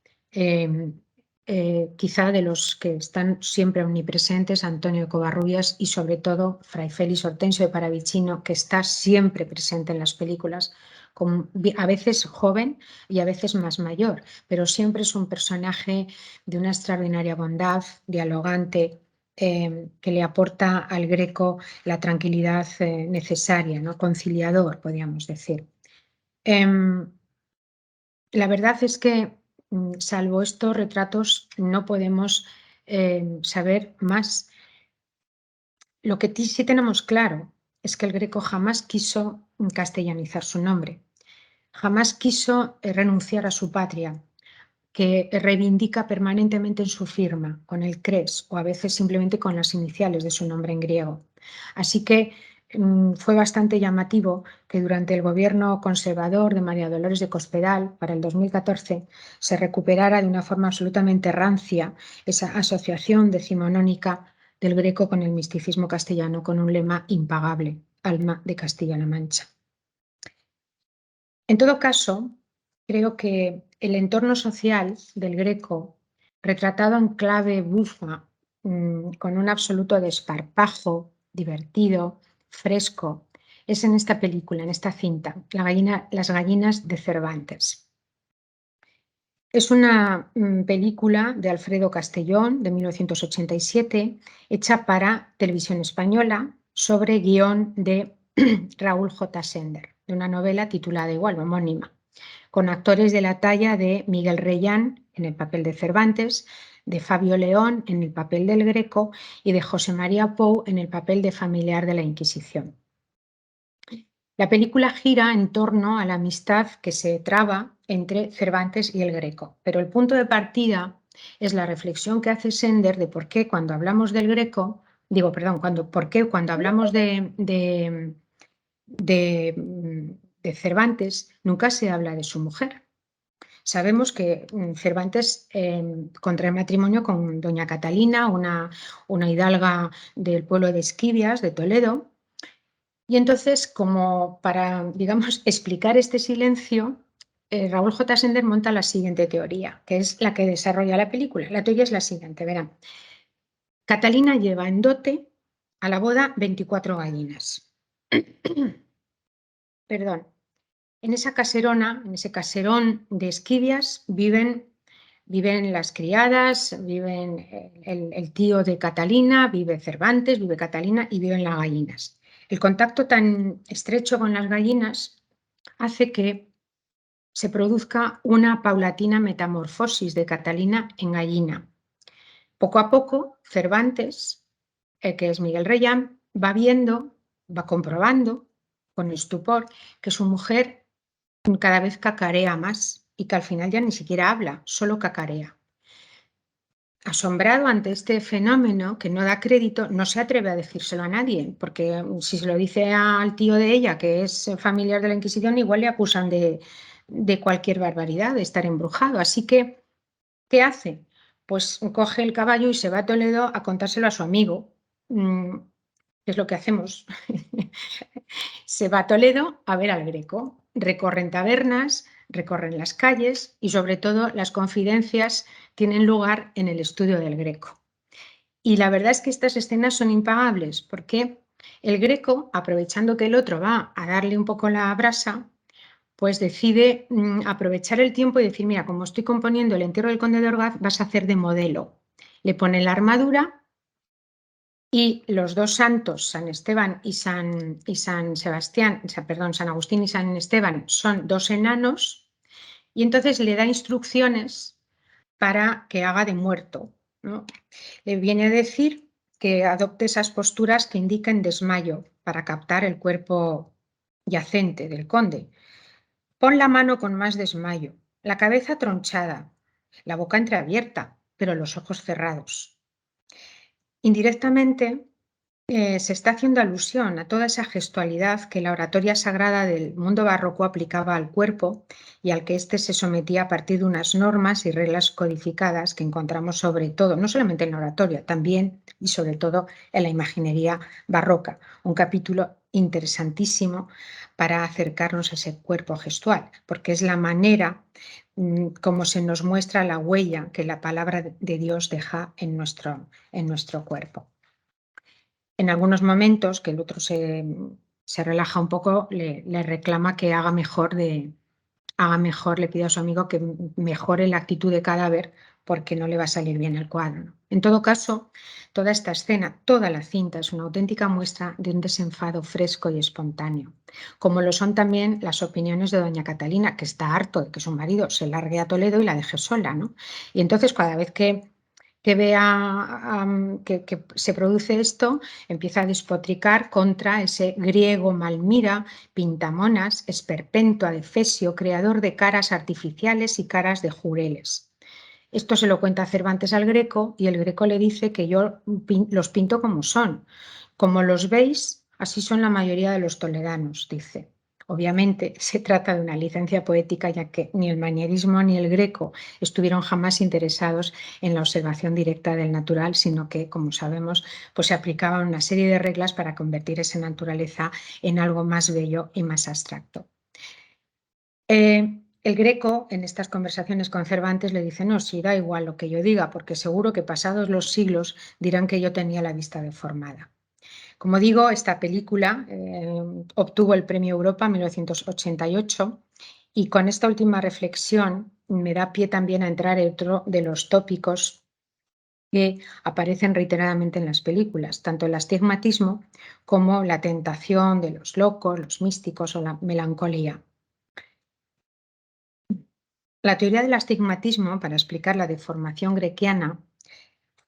Quizá de los que están siempre omnipresentes, Antonio Covarrubias y sobre todo Fray Félix Hortensio de Paravicino, que está siempre presente en las películas, a veces joven y a veces más mayor, pero siempre es un personaje de una extraordinaria bondad, dialogante, que le aporta al Greco la tranquilidad necesaria, ¿no? Conciliador, podríamos decir. La verdad es que, salvo estos retratos, no podemos saber más. Lo que sí tenemos claro es que el Greco jamás quiso castellanizar su nombre, jamás quiso renunciar a su patria, que reivindica permanentemente en su firma, con el cres o a veces simplemente con las iniciales de su nombre en griego. Así que fue bastante llamativo que durante el gobierno conservador de María Dolores de Cospedal, para el 2014, se recuperara de una forma absolutamente rancia esa asociación decimonónica del Greco con el misticismo castellano, con un lema impagable: Alma de Castilla-La Mancha. En todo caso, creo que el entorno social del Greco, retratado en clave bufa, con un absoluto desparpajo, divertido, fresco, es en esta película, en esta cinta, Las gallinas de Cervantes. Es una película de Alfredo Castellón, de 1987, hecha para Televisión Española, sobre guión de Raúl J. Sender, de una novela titulada igual, homónima, con actores de la talla de Miguel Reyán en el papel de Cervantes, de Fabio León en el papel del Greco y de José María Pou en el papel de familiar de la Inquisición. La película gira en torno a la amistad que se traba entre Cervantes y el Greco, pero el punto de partida es la reflexión que hace Sender de por qué cuando hablamos del Greco, por qué cuando hablamos de Cervantes nunca se habla de su mujer. Sabemos que Cervantes contrae matrimonio con doña Catalina, una hidalga del pueblo de Esquivias, de Toledo, y entonces, como para, digamos, explicar este silencio, Raúl J. Sender monta la siguiente teoría, que es la que desarrolla la película. La teoría es la siguiente, verán. Catalina lleva en dote a la boda 24 gallinas. Perdón. En esa caserona, en ese caserón de Esquivias, viven las criadas, viven el tío de Catalina, vive Cervantes, vive Catalina y viven las gallinas. El contacto tan estrecho con las gallinas hace que se produzca una paulatina metamorfosis de Catalina en gallina. Poco a poco, Cervantes, que es Miguel Reyán, va viendo, va comprobando con estupor que su mujer cada vez cacarea más y que al final ya ni siquiera habla, solo cacarea. Asombrado ante este fenómeno que no da crédito, no se atreve a decírselo a nadie, porque si se lo dice al tío de ella, que es familiar de la Inquisición, igual le acusan de cualquier barbaridad, de estar embrujado. Así que, ¿qué hace? Pues coge el caballo y se va a Toledo a contárselo a su amigo. ¿Qué es lo que hacemos? Se va a Toledo a ver al Greco. Recorren tabernas, recorren las calles y sobre todo las confidencias tienen lugar en el estudio del Greco. Y la verdad es que estas escenas son impagables porque el Greco, aprovechando que el otro va a darle un poco la brasa, pues decide aprovechar el tiempo y decir, mira, como estoy componiendo el entierro del conde de Orgaz, vas a hacer de modelo. Le pone la armadura y los dos santos, San Esteban y San Sebastián, San Agustín y San Esteban, son dos enanos, y entonces le da instrucciones para que haga de muerto, ¿no? Le viene a decir que adopte esas posturas que indican desmayo para captar el cuerpo yacente del conde. Pon la mano con más desmayo, la cabeza tronchada, la boca entreabierta, pero los ojos cerrados. Indirectamente Se está haciendo alusión a toda esa gestualidad que la oratoria sagrada del mundo barroco aplicaba al cuerpo y al que éste se sometía a partir de unas normas y reglas codificadas que encontramos sobre todo, no solamente en la oratoria, también y sobre todo en la imaginería barroca. Un capítulo interesantísimo para acercarnos a ese cuerpo gestual, porque es la manera como se nos muestra la huella que la palabra de Dios deja en nuestro cuerpo. En algunos momentos que el otro se relaja un poco, le reclama que haga mejor, le pide a su amigo que mejore la actitud de cadáver porque no le va a salir bien el cuadro, ¿no? En todo caso, toda esta escena, toda la cinta es una auténtica muestra de un desenfado fresco y espontáneo, como lo son también las opiniones de doña Catalina, que está harto de que su marido se largue a Toledo y la deje sola, ¿no? Y entonces cada vez que vea que se produce esto, empieza a despotricar contra ese griego Malmira, pintamonas, esperpento, adefesio, creador de caras artificiales y caras de jureles. Esto se lo cuenta Cervantes al Greco y el Greco le dice que yo los pinto como son. Como los veis, así son la mayoría de los toledanos, dice. Obviamente se trata de una licencia poética, ya que ni el manierismo ni el Greco estuvieron jamás interesados en la observación directa del natural, sino que, como sabemos, pues se aplicaban una serie de reglas para convertir esa naturaleza en algo más bello y más abstracto. El Greco, en estas conversaciones con Cervantes, le dice: no, sí, da igual lo que yo diga, porque seguro que pasados los siglos dirán que yo tenía la vista deformada. Como digo, esta película obtuvo el Premio Europa en 1988 y con esta última reflexión me da pie también a entrar en otro de los tópicos que aparecen reiteradamente en las películas, tanto el astigmatismo como la tentación de los locos, los místicos o la melancolía. La teoría del astigmatismo, para explicar la deformación grequiana,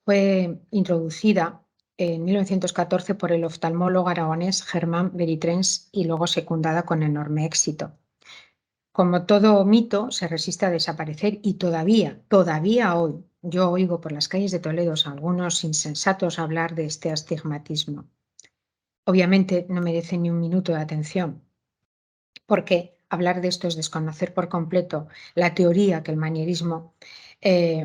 fue introducida en 1914 por el oftalmólogo aragonés Germán Beritrens y luego secundada con enorme éxito. Como todo mito, se resiste a desaparecer y todavía hoy, yo oigo por las calles de Toledo a algunos insensatos hablar de este astigmatismo. Obviamente no merece ni un minuto de atención, porque hablar de esto es desconocer por completo la teoría que el manierismo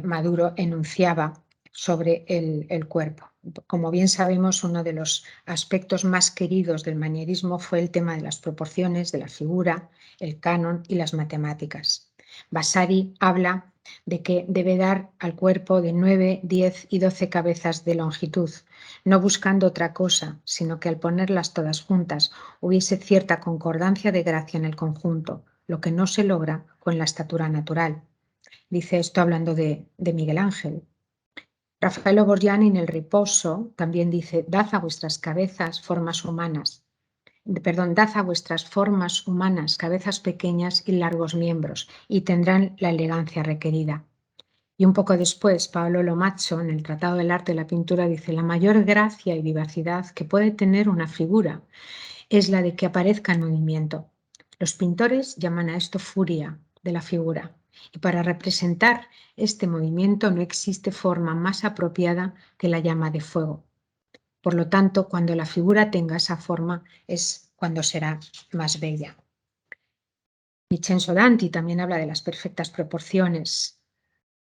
maduro enunciaba sobre el cuerpo. Como bien sabemos, uno de los aspectos más queridos del manierismo fue el tema de las proporciones, de la figura, el canon y las matemáticas. Vasari habla de que debe dar al cuerpo de 9, 10 y 12 cabezas de longitud, no buscando otra cosa, sino que al ponerlas todas juntas hubiese cierta concordancia de gracia en el conjunto, lo que no se logra con la estatura natural. Dice esto hablando de Miguel Ángel. Raffaello Borgiani en El Riposo también dice: dad a vuestras cabezas formas humanas. Dad a vuestras formas humanas cabezas pequeñas y largos miembros, y tendrán la elegancia requerida. Y un poco después, Paolo Lomazzo, en el Tratado del Arte de la Pintura, dice: la mayor gracia y vivacidad que puede tener una figura es la de que aparezca en movimiento. Los pintores llaman a esto furia de la figura, y para representar este movimiento no existe forma más apropiada que la llama de fuego. Por lo tanto, cuando la figura tenga esa forma es cuando será más bella. Vincenzo Danti también habla de las perfectas proporciones.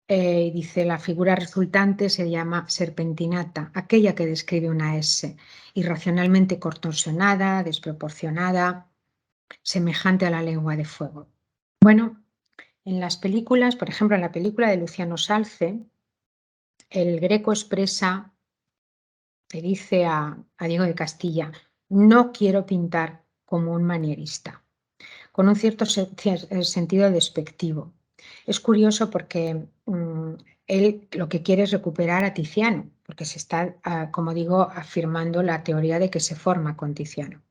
Dice: la figura resultante se llama serpentinata, aquella que describe una S, irracionalmente contorsionada, desproporcionada, semejante a la lengua de fuego. Bueno, en las películas, por ejemplo, en la película de Luciano Salce, el Greco expresa, le dice a Diego de Castilla: no quiero pintar como un manierista, con un cierto sentido despectivo. Es curioso porque él lo que quiere es recuperar a Tiziano, porque se está, como digo, afirmando la teoría de que se forma con Tiziano.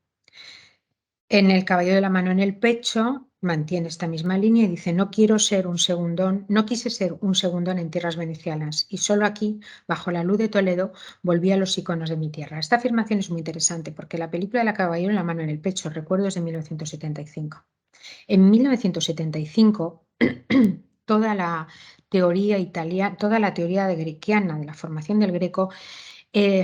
En El Caballero de la mano en el pecho mantiene esta misma línea y dice: no quiero ser un segundón, no quise ser un segundón en tierras venecianas, y solo aquí, bajo la luz de Toledo, volví a los iconos de mi tierra. Esta afirmación es muy interesante porque la película de El Caballero de la mano en el pecho, recuerdo, es de 1975. En 1975, toda la teoría italiana, toda la teoría grequiana de la formación del Greco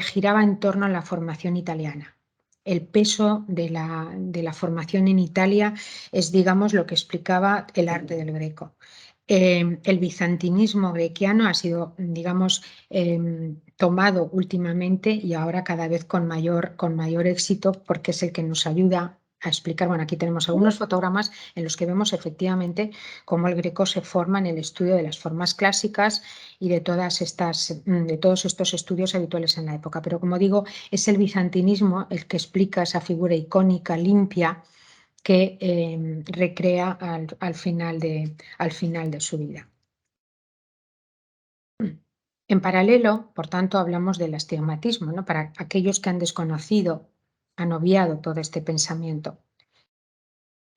giraba en torno a la formación italiana. El peso de la formación en Italia es, digamos, lo que explicaba el arte del Greco. El bizantinismo grequiano ha sido, digamos, tomado últimamente y ahora cada vez con mayor éxito, porque es el que nos ayuda a explicar. Bueno, aquí tenemos algunos fotogramas en los que vemos efectivamente cómo el Greco se forma en el estudio de las formas clásicas y de todos estos estudios habituales en la época. Pero como digo, es el bizantinismo el que explica esa figura icónica, limpia, que recrea al final de su vida. En paralelo, por tanto, hablamos del astigmatismo, ¿no? Para aquellos que han desconocido, han obviado todo este pensamiento.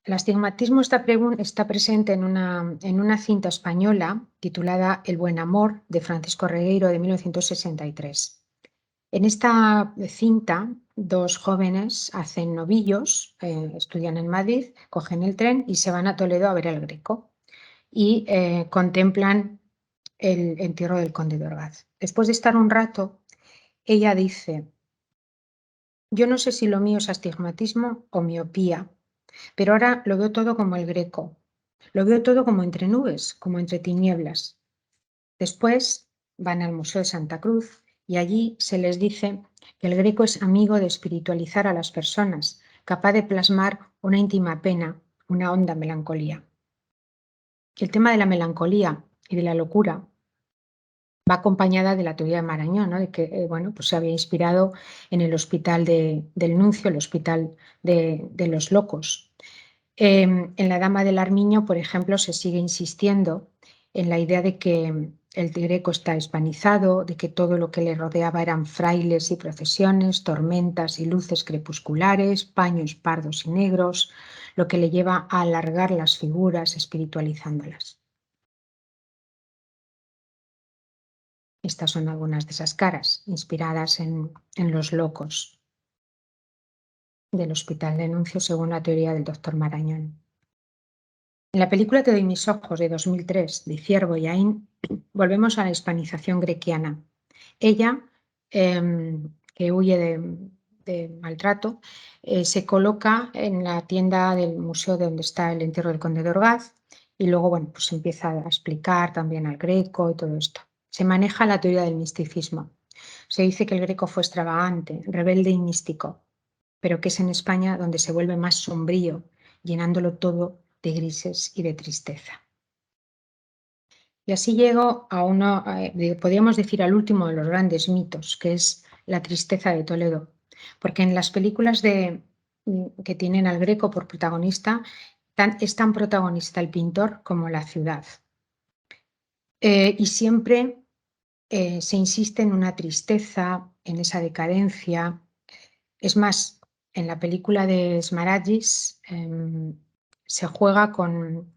El astigmatismo está presente en una cinta española titulada El buen amor, de Francisco Regueiro, de 1963. En esta cinta, dos jóvenes hacen novillos, estudian en Madrid, cogen el tren y se van a Toledo a ver el Greco y contemplan el entierro del conde de Orgaz. Después de estar un rato, ella dice: yo no sé si lo mío es astigmatismo o miopía, pero ahora lo veo todo como el Greco, lo veo todo como entre nubes, como entre tinieblas. Después van al Museo de Santa Cruz y allí se les dice que el Greco es amigo de espiritualizar a las personas, capaz de plasmar una íntima pena, una honda melancolía. El tema de la melancolía y de la locura va acompañada de la teoría de Marañón, ¿no? De que pues se había inspirado en el hospital del Nuncio, el hospital de los locos. En la Dama del Armiño, por ejemplo, se sigue insistiendo en la idea de que el Greco está hispanizado, de que todo lo que le rodeaba eran frailes y procesiones, tormentas y luces crepusculares, paños pardos y negros, lo que le lleva a alargar las figuras, espiritualizándolas. Estas son algunas de esas caras, inspiradas en los locos del Hospital de Nuncio, según la teoría del doctor Marañón. En la película Te doy mis ojos, de 2003, de Ciervo y Ain, volvemos a la hispanización grequiana. Ella, que huye de maltrato, se coloca en la tienda del museo donde está el entierro del conde de Orgaz y luego pues empieza a explicar también al Greco y todo esto. Se maneja la teoría del misticismo. Se dice que el Greco fue extravagante, rebelde y místico, pero que es en España donde se vuelve más sombrío, llenándolo todo de grises y de tristeza. Y así llego a podríamos decir, al último de los grandes mitos, que es la tristeza de Toledo, porque en las películas que tienen al Greco por protagonista, es tan protagonista el pintor como la ciudad. Y siempre se insiste en una tristeza, en esa decadencia. Es más, en la película de Smaragis se juega con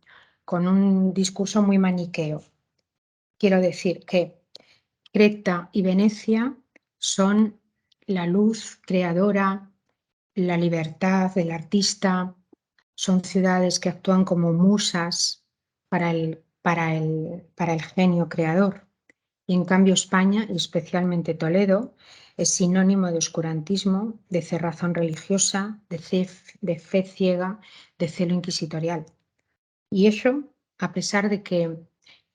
un discurso muy maniqueo. Quiero decir que Creta y Venecia son la luz creadora, la libertad del artista, son ciudades que actúan como musas para el genio creador. Y en cambio España, y especialmente Toledo, es sinónimo de oscurantismo, de cerrazón religiosa, de fe ciega, de celo inquisitorial. Y eso, a pesar de que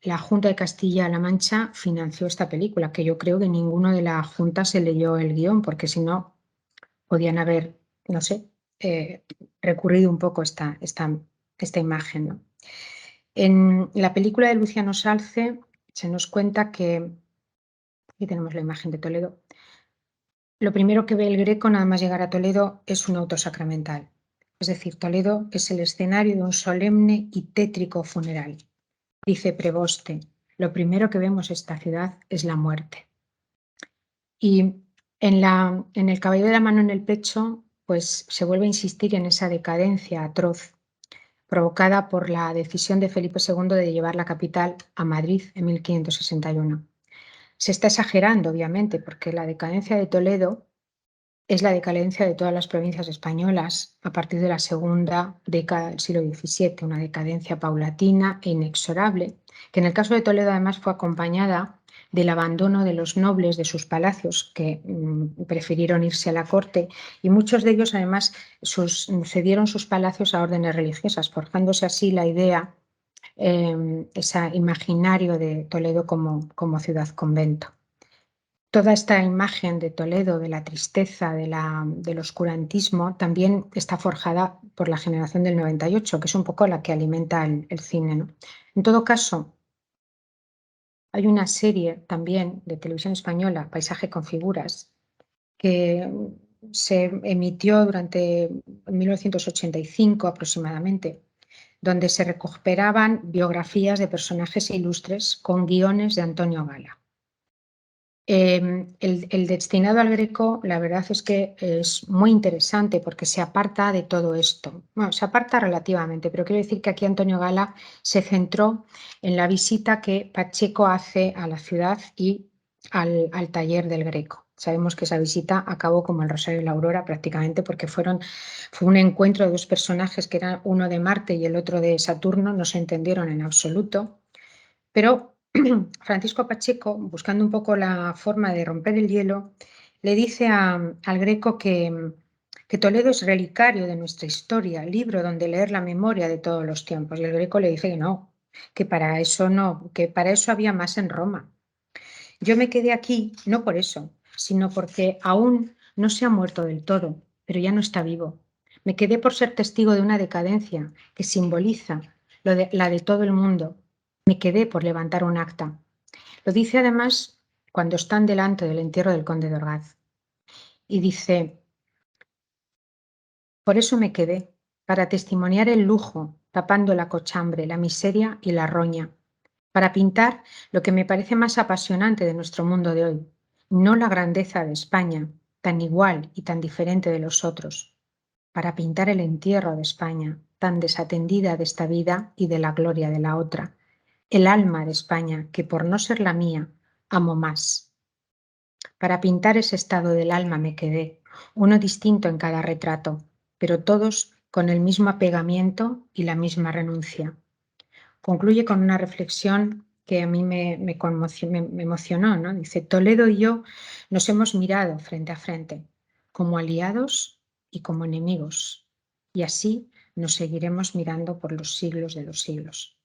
la Junta de Castilla-La Mancha financió esta película, que yo creo que ninguno de la Junta se leyó el guión, porque si no, podían haber, no sé, recurrido un poco a esta imagen, ¿no? En la película de Luciano Salce se nos cuenta que, aquí tenemos la imagen de Toledo, lo primero que ve el Greco nada más llegar a Toledo es un auto sacramental. Es decir, Toledo es el escenario de un solemne y tétrico funeral. Dice Preboste: lo primero que vemos en esta ciudad es la muerte. Y en el Caballero de la mano en el pecho, pues se vuelve a insistir en esa decadencia atroz provocada por la decisión de Felipe II de llevar la capital a Madrid en 1561. Se está exagerando, obviamente, porque la decadencia de Toledo es la decadencia de todas las provincias españolas a partir de la segunda década del siglo XVII, una decadencia paulatina e inexorable, que en el caso de Toledo además fue acompañada del abandono de los nobles de sus palacios que prefirieron irse a la corte, y muchos de ellos además cedieron sus palacios a órdenes religiosas, forjándose así la idea, ese imaginario de Toledo como ciudad convento. Toda esta imagen de Toledo, de la tristeza, del oscurantismo, también está forjada por la generación del 98, que es un poco la que alimenta el cine, ¿no? En todo caso, hay una serie también de televisión española, Paisaje con figuras, que se emitió durante 1985 aproximadamente, donde se recuperaban biografías de personajes ilustres con guiones de Antonio Gala. El destinado al Greco, la verdad es que es muy interesante porque se aparta de todo esto. Bueno, se aparta relativamente, pero quiero decir que aquí Antonio Gala se centró en la visita que Pacheco hace a la ciudad y al taller del Greco. Sabemos que esa visita acabó como el Rosario y la Aurora prácticamente porque fue un encuentro de dos personajes que eran uno de Marte y el otro de Saturno, no se entendieron en absoluto, pero Francisco Pacheco, buscando un poco la forma de romper el hielo, le dice al Greco que Toledo es relicario de nuestra historia, libro donde leer la memoria de todos los tiempos. Y el Greco le dice que no, que para eso había más en Roma. Yo me quedé aquí no por eso, sino porque aún no se ha muerto del todo, pero ya no está vivo. Me quedé por ser testigo de una decadencia que simboliza la de todo el mundo. Me quedé por levantar un acta. Lo dice además cuando están delante del entierro del conde de Orgaz. Y dice, por eso me quedé, para testimoniar el lujo, tapando la cochambre, la miseria y la roña, para pintar lo que me parece más apasionante de nuestro mundo de hoy, no la grandeza de España, tan igual y tan diferente de los otros, para pintar el entierro de España, tan desatendida de esta vida y de la gloria de la otra, el alma de España, que por no ser la mía, amo más. Para pintar ese estado del alma me quedé, uno distinto en cada retrato, pero todos con el mismo apegamiento y la misma renuncia. Concluye con una reflexión que a mí me emocionó, ¿no? Dice, Toledo y yo nos hemos mirado frente a frente, como aliados y como enemigos, y así nos seguiremos mirando por los siglos de los siglos.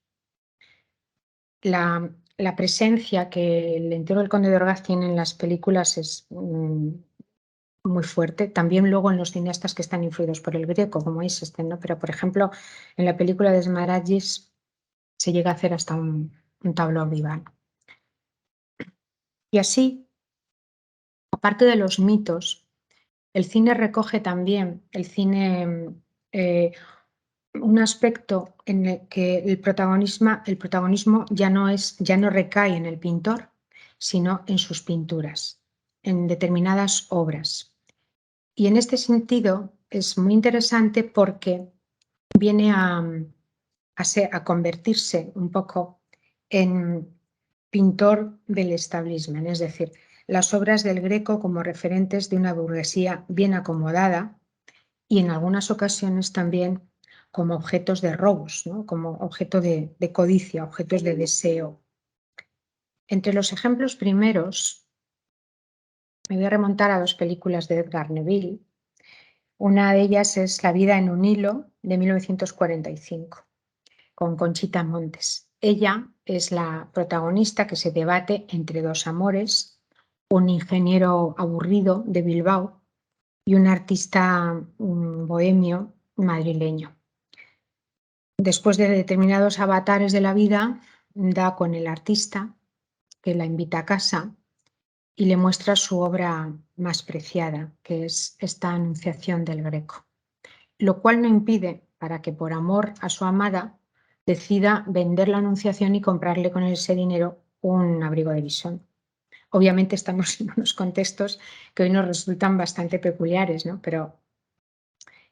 La presencia que el entierro del conde de Orgaz tiene en las películas es muy fuerte. También luego en los cineastas que están influidos por el Greco, como Eisenstein, ¿no? Pero, por ejemplo, en la película de Smaragis se llega a hacer hasta un tableau vivant. Y así, aparte de los mitos, el cine recoge también, un aspecto en el que el protagonismo ya no recae en el pintor, sino en sus pinturas, en determinadas obras. Y en este sentido es muy interesante porque viene a convertirse un poco en pintor del establishment, es decir, las obras del Greco como referentes de una burguesía bien acomodada y en algunas ocasiones también como objetos de robos, ¿no? Como objeto de codicia, objetos de deseo. Entre los ejemplos primeros, me voy a remontar a dos películas de Edgar Neville. Una de ellas es La vida en un hilo, de 1945, con Conchita Montes. Ella es la protagonista que se debate entre dos amores, un ingeniero aburrido de Bilbao y un artista bohemio madrileño. Después de determinados avatares de la vida, da con el artista que la invita a casa y le muestra su obra más preciada, que es esta Anunciación del Greco, lo cual no impide para que por amor a su amada decida vender la Anunciación y comprarle con ese dinero un abrigo de visón. Obviamente estamos en unos contextos que hoy nos resultan bastante peculiares, ¿no? Pero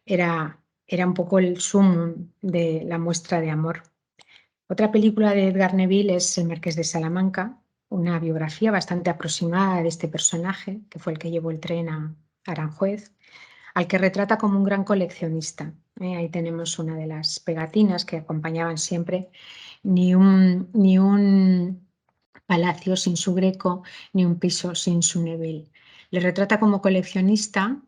era un poco el sumum de la muestra de amor. Otra película de Edgar Neville es El Marqués de Salamanca, una biografía bastante aproximada de este personaje, que fue el que llevó el tren a Aranjuez, al que retrata como un gran coleccionista. Ahí tenemos una de las pegatinas que acompañaban siempre, ni un palacio sin su Greco, ni un piso sin su Neville. Le retrata como coleccionista,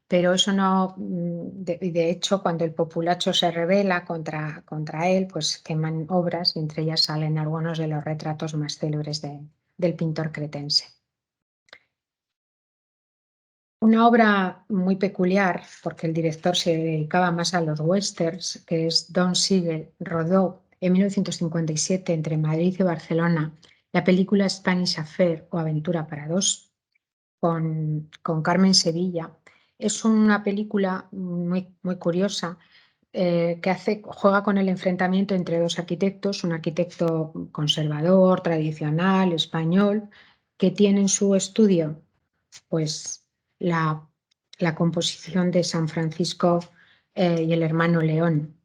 pero eso no, de hecho, cuando el populacho se rebela contra él, pues queman obras y entre ellas salen algunos de los retratos más célebres del pintor cretense. Una obra muy peculiar, porque el director se dedicaba más a los westerns, que es Don Siegel, rodó en 1957 entre Madrid y Barcelona la película Spanish Affair o Aventura para dos, con Carmen Sevilla. Es una película muy, muy curiosa que juega con el enfrentamiento entre dos arquitectos, un arquitecto conservador, tradicional, español, que tiene en su estudio pues la composición de San Francisco y el hermano León.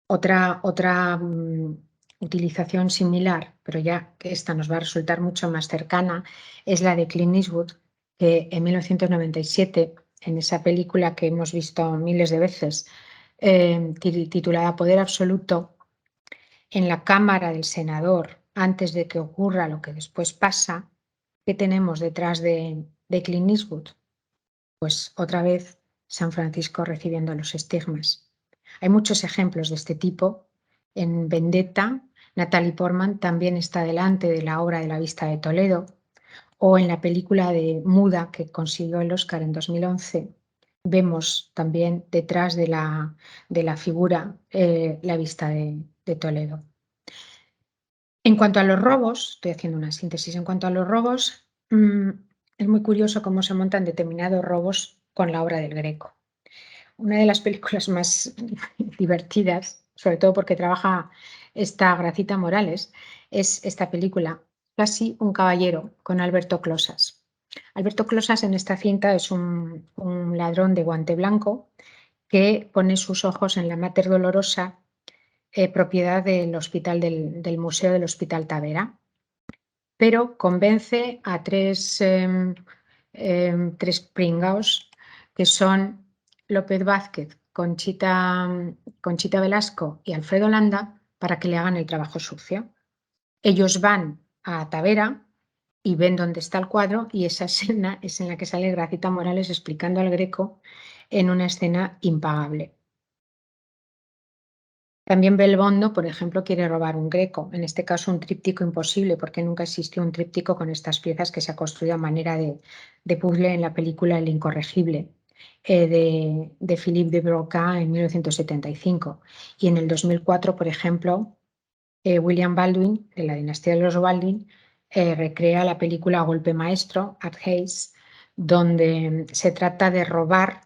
Otra utilización similar, pero ya que esta nos va a resultar mucho más cercana, es la de Clint Eastwood, que en 1997, en esa película que hemos visto miles de veces, titulada Poder Absoluto, en la Cámara del Senador, antes de que ocurra lo que después pasa, ¿qué tenemos detrás de Clint Eastwood? Pues otra vez San Francisco recibiendo los estigmas. Hay muchos ejemplos de este tipo. En Vendetta, Natalie Portman también está delante de la obra de La Vista de Toledo, o en la película de Muda, que consiguió el Oscar en 2011, vemos también detrás de la figura La Vista de Toledo. En cuanto a los robos, estoy haciendo una síntesis, en cuanto a los robos, es muy curioso cómo se montan determinados robos con la obra del Greco. Una de las películas más divertidas, sobre todo porque trabaja esta Gracita Morales, es esta película, Casi un caballero, con Alberto Closas. Alberto Closas en esta cinta es un ladrón de guante blanco que pone sus ojos en la Mater Dolorosa, propiedad del hospital del Museo del Hospital Tavera, pero convence a tres pringaos que son López Vázquez, Conchita Velasco y Alfredo Landa para que le hagan el trabajo sucio. Ellos van a Tavera y ven dónde está el cuadro, y esa escena es en la que sale Gracita Morales explicando al Greco en una escena impagable. También Belmondo, por ejemplo, quiere robar un Greco, en este caso un tríptico imposible, porque nunca existió un tríptico con estas piezas que se ha construido a manera de puzzle en la película El Incorregible, de Philippe de Broca en 1975. Y en el 2004, por ejemplo, William Baldwin, de la dinastía de los Baldwin, recrea la película Golpe Maestro, At Hayes, donde se trata de robar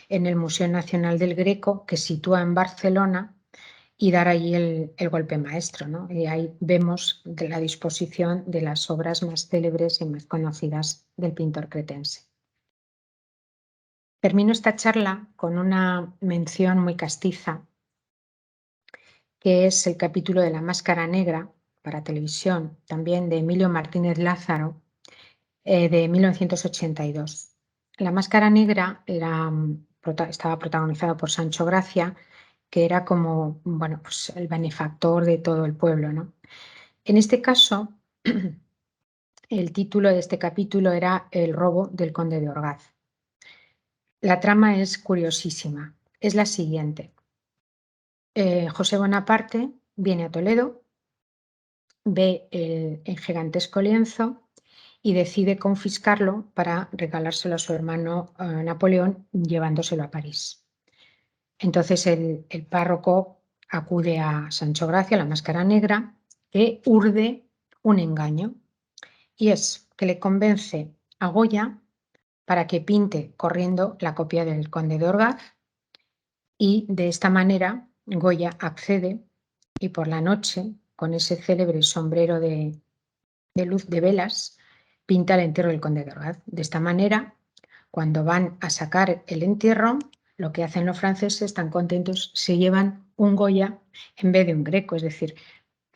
en el Museo Nacional del Greco, que sitúa en Barcelona, y dar allí el golpe maestro, ¿no? Y ahí vemos la disposición de las obras más célebres y más conocidas del pintor cretense. Termino esta charla con una mención muy castiza, que es el capítulo de La Máscara Negra para televisión, también de Emilio Martínez Lázaro, de 1982. La Máscara Negra estaba protagonizada por Sancho Gracia, que era como, bueno, pues el benefactor de todo el pueblo, ¿no? En este caso, el título de este capítulo era El robo del conde de Orgaz. La trama es curiosísima. Es la siguiente. José Bonaparte viene a Toledo, ve el gigantesco lienzo y decide confiscarlo para regalárselo a su hermano Napoleón, llevándoselo a París. Entonces el párroco acude a Sancho Gracia, la Máscara Negra, que urde un engaño, y es que le convence a Goya para que pinte corriendo la copia del conde de Orgaz, y de esta manera Goya accede y por la noche, con ese célebre sombrero de luz de velas, pinta el entierro del conde de Orgaz. De esta manera, cuando van a sacar el entierro, lo que hacen los franceses, tan contentos, se llevan un Goya en vez de un Greco. Es decir,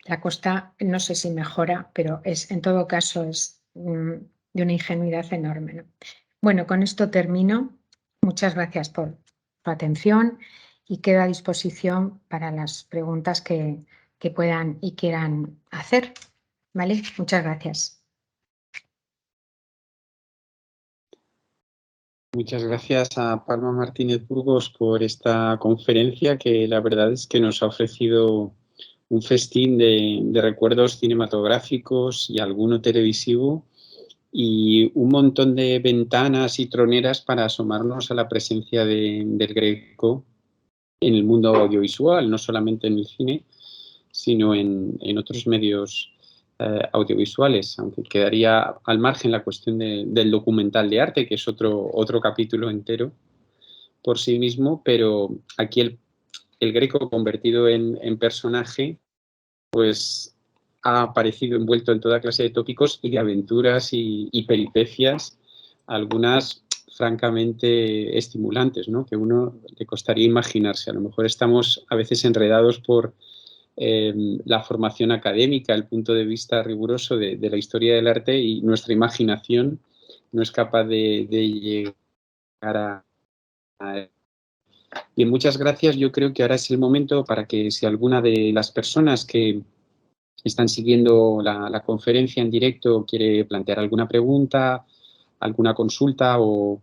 la costa no sé si mejora, pero en todo caso es de una ingenuidad enorme, ¿no? Bueno, con esto termino. Muchas gracias por su atención y quedo a disposición para las preguntas que puedan y quieran hacer. ¿Vale? Muchas gracias. Muchas gracias a Palma Martínez Burgos por esta conferencia que la verdad es que nos ha ofrecido un festín de recuerdos cinematográficos y alguno televisivo y un montón de ventanas y troneras para asomarnos a la presencia del Greco en el mundo audiovisual, no solamente en el cine, sino en otros medios audiovisuales, aunque quedaría al margen la cuestión del documental de arte, que es otro capítulo entero por sí mismo, pero aquí el Greco convertido en personaje, pues ha aparecido envuelto en toda clase de tópicos y de aventuras y peripecias, algunas francamente estimulantes, ¿no? Que uno le costaría imaginarse. A lo mejor estamos a veces enredados por la formación académica, el punto de vista riguroso de la historia del arte y nuestra imaginación no es capaz de llegar a. Bien, muchas gracias. Yo creo que ahora es el momento para que si alguna de las personas que están siguiendo la conferencia en directo quiere plantear alguna pregunta, alguna consulta o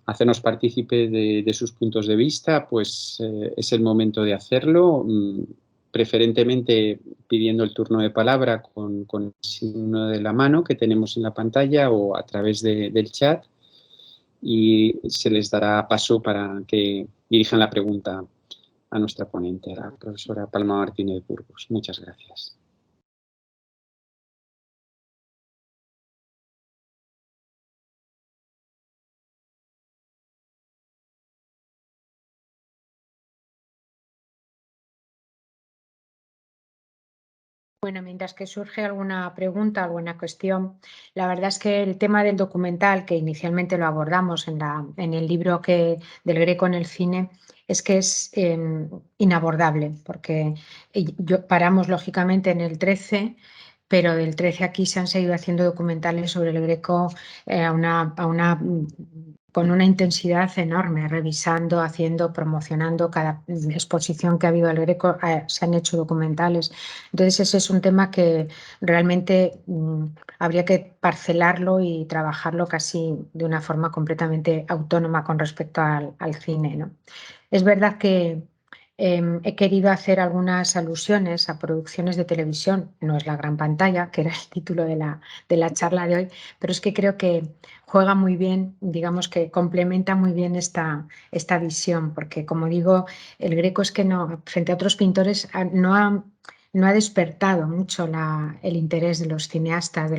hacernos partícipe de sus puntos de vista, pues es el momento de hacerlo, preferentemente pidiendo el turno de palabra con el signo de la mano que tenemos en la pantalla o a través del chat y se les dará paso para que dirijan la pregunta a nuestra ponente, a la profesora Palma Martínez Burgos. Muchas gracias. Bueno, mientras que surge alguna pregunta, alguna cuestión, la verdad es que el tema del documental, que inicialmente lo abordamos en el libro del Greco en el cine, es que es inabordable, porque paramos lógicamente en el 13, pero del 13 aquí se han seguido haciendo documentales sobre el Greco con una intensidad enorme, revisando, haciendo, promocionando cada exposición que ha habido al Greco, se han hecho documentales. Entonces ese es un tema que realmente habría que parcelarlo y trabajarlo casi de una forma completamente autónoma con respecto al cine, ¿no? Es verdad que he querido hacer algunas alusiones a producciones de televisión, no es la gran pantalla, que era el título de la charla de hoy, pero es que creo que juega muy bien, digamos que complementa muy bien esta visión, porque como digo, el Greco es que no, frente a otros pintores, no ha despertado mucho el interés de los cineastas,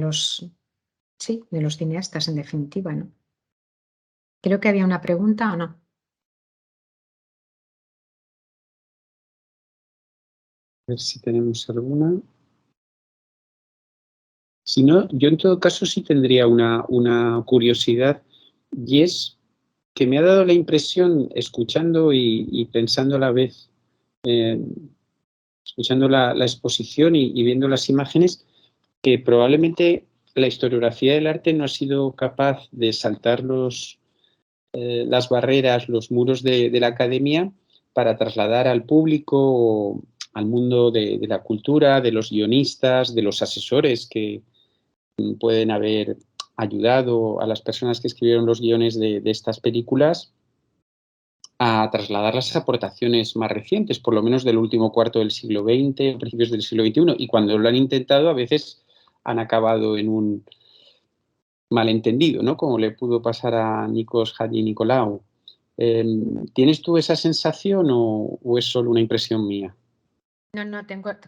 sí, de los cineastas en definitiva, ¿no? Creo que había una pregunta o no. A ver si tenemos alguna. Si no, yo en todo caso sí tendría una curiosidad y es que me ha dado la impresión, escuchando y pensando a la vez, eh, escuchando la exposición y viendo las imágenes, que probablemente la historiografía del arte no ha sido capaz de saltar las barreras, los muros de la academia para trasladar al público, al mundo de la cultura, de los guionistas, de los asesores que pueden haber ayudado a las personas que escribieron los guiones de estas películas a trasladar las aportaciones más recientes, por lo menos del último cuarto del siglo XX, principios del siglo XXI, y cuando lo han intentado a veces han acabado en un malentendido, ¿no? Como le pudo pasar a Nikos Hadjinikolaou. ¿Tienes tú esa sensación o es solo una impresión mía? No,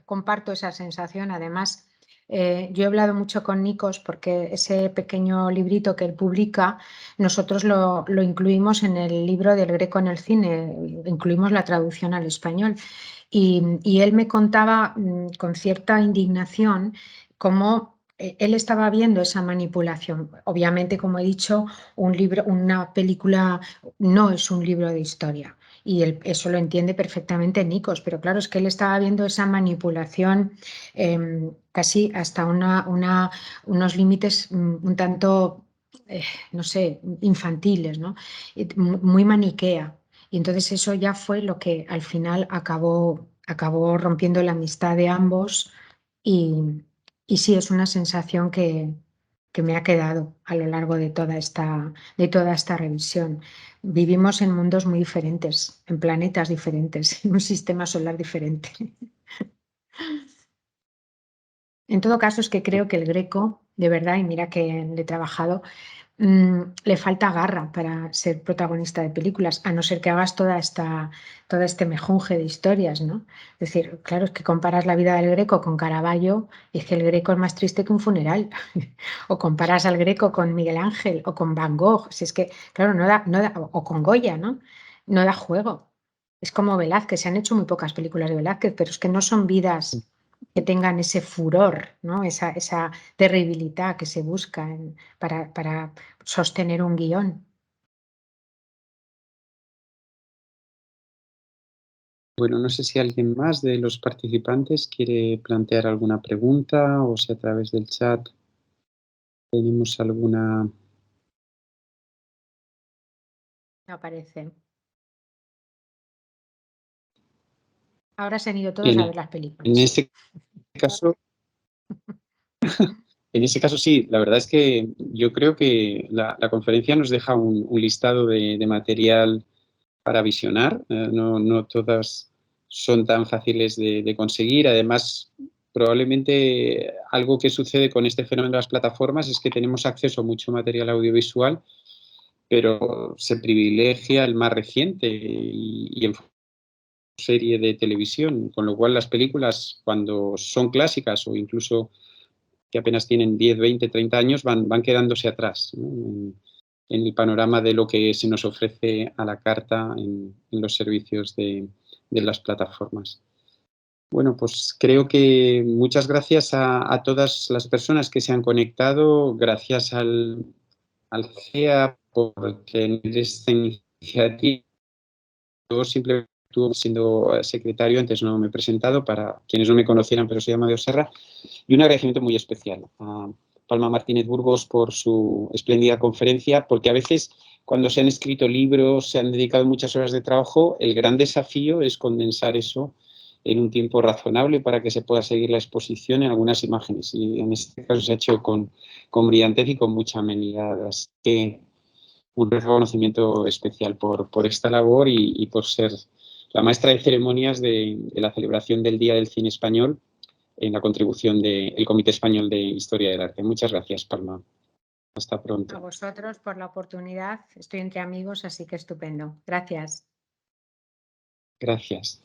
comparto esa sensación. Además, yo he hablado mucho con Nikos porque ese pequeño librito que él publica, nosotros lo incluimos en el libro del Greco en el cine, incluimos la traducción al español. Y él me contaba con cierta indignación cómo él estaba viendo esa manipulación. Obviamente, como he dicho, una película no es un libro de historia. Y eso lo entiende perfectamente Nikos, pero claro, es que él estaba viendo esa manipulación casi hasta unos límites un tanto, no sé, infantiles, ¿no? Muy maniquea. Y entonces eso ya fue lo que al final acabó rompiendo la amistad de ambos y, Y sí, es una sensación que me ha quedado a lo largo de toda esta revisión. Vivimos en mundos muy diferentes, en planetas diferentes, en un sistema solar diferente. En todo caso, es que creo que el Greco, de verdad, y mira que le he trabajado, le falta garra para ser protagonista de películas, a no ser que hagas todo este mejunje de historias, ¿no? Es decir, claro, es que comparas la vida del Greco con Caravaggio y es que el Greco es más triste que un funeral. O comparas al Greco con Miguel Ángel o con Van Gogh. Si es que, claro, o con Goya, ¿no? No da juego. Es como Velázquez, se han hecho muy pocas películas de Velázquez, pero es que no son vidas que tengan ese furor, ¿no? Esa terribilidad que se busca para sostener un guión. Bueno, no sé si alguien más de los participantes quiere plantear alguna pregunta o si a través del chat tenemos alguna. Me parece. Ahora se han ido todos a ver las En películas. ese caso, sí, la verdad es que yo creo que la conferencia nos deja un listado de material para visionar. No todas son tan fáciles de conseguir. Además, probablemente algo que sucede con este fenómeno de las plataformas es que tenemos acceso a mucho material audiovisual, pero se privilegia el más reciente y en serie de televisión, con lo cual las películas, cuando son clásicas o incluso que apenas tienen 10, 20, 30 años, van quedándose atrás, ¿no? En el panorama de lo que se nos ofrece a la carta en los servicios de las plataformas. Bueno, pues creo que muchas gracias a todas las personas que se han conectado, gracias al CEA por tener esta iniciativa. Yo simplemente estuve siendo secretario, antes no me he presentado, para quienes no me conocieran, pero soy Amadeo Serra, y un agradecimiento muy especial a Palma Martínez Burgos por su espléndida conferencia, porque a veces cuando se han escrito libros, se han dedicado muchas horas de trabajo, el gran desafío es condensar eso en un tiempo razonable para que se pueda seguir la exposición en algunas imágenes. Y en este caso se ha hecho con brillantez y con mucha amenidad. Así que un reconocimiento especial por esta labor y por ser la maestra de ceremonias de la celebración del Día del Cine Español en la contribución del Comité Español de Historia del Arte. Muchas gracias, Palma. Hasta A pronto. vosotros por la oportunidad. Estoy entre amigos, así que estupendo. Gracias. Gracias.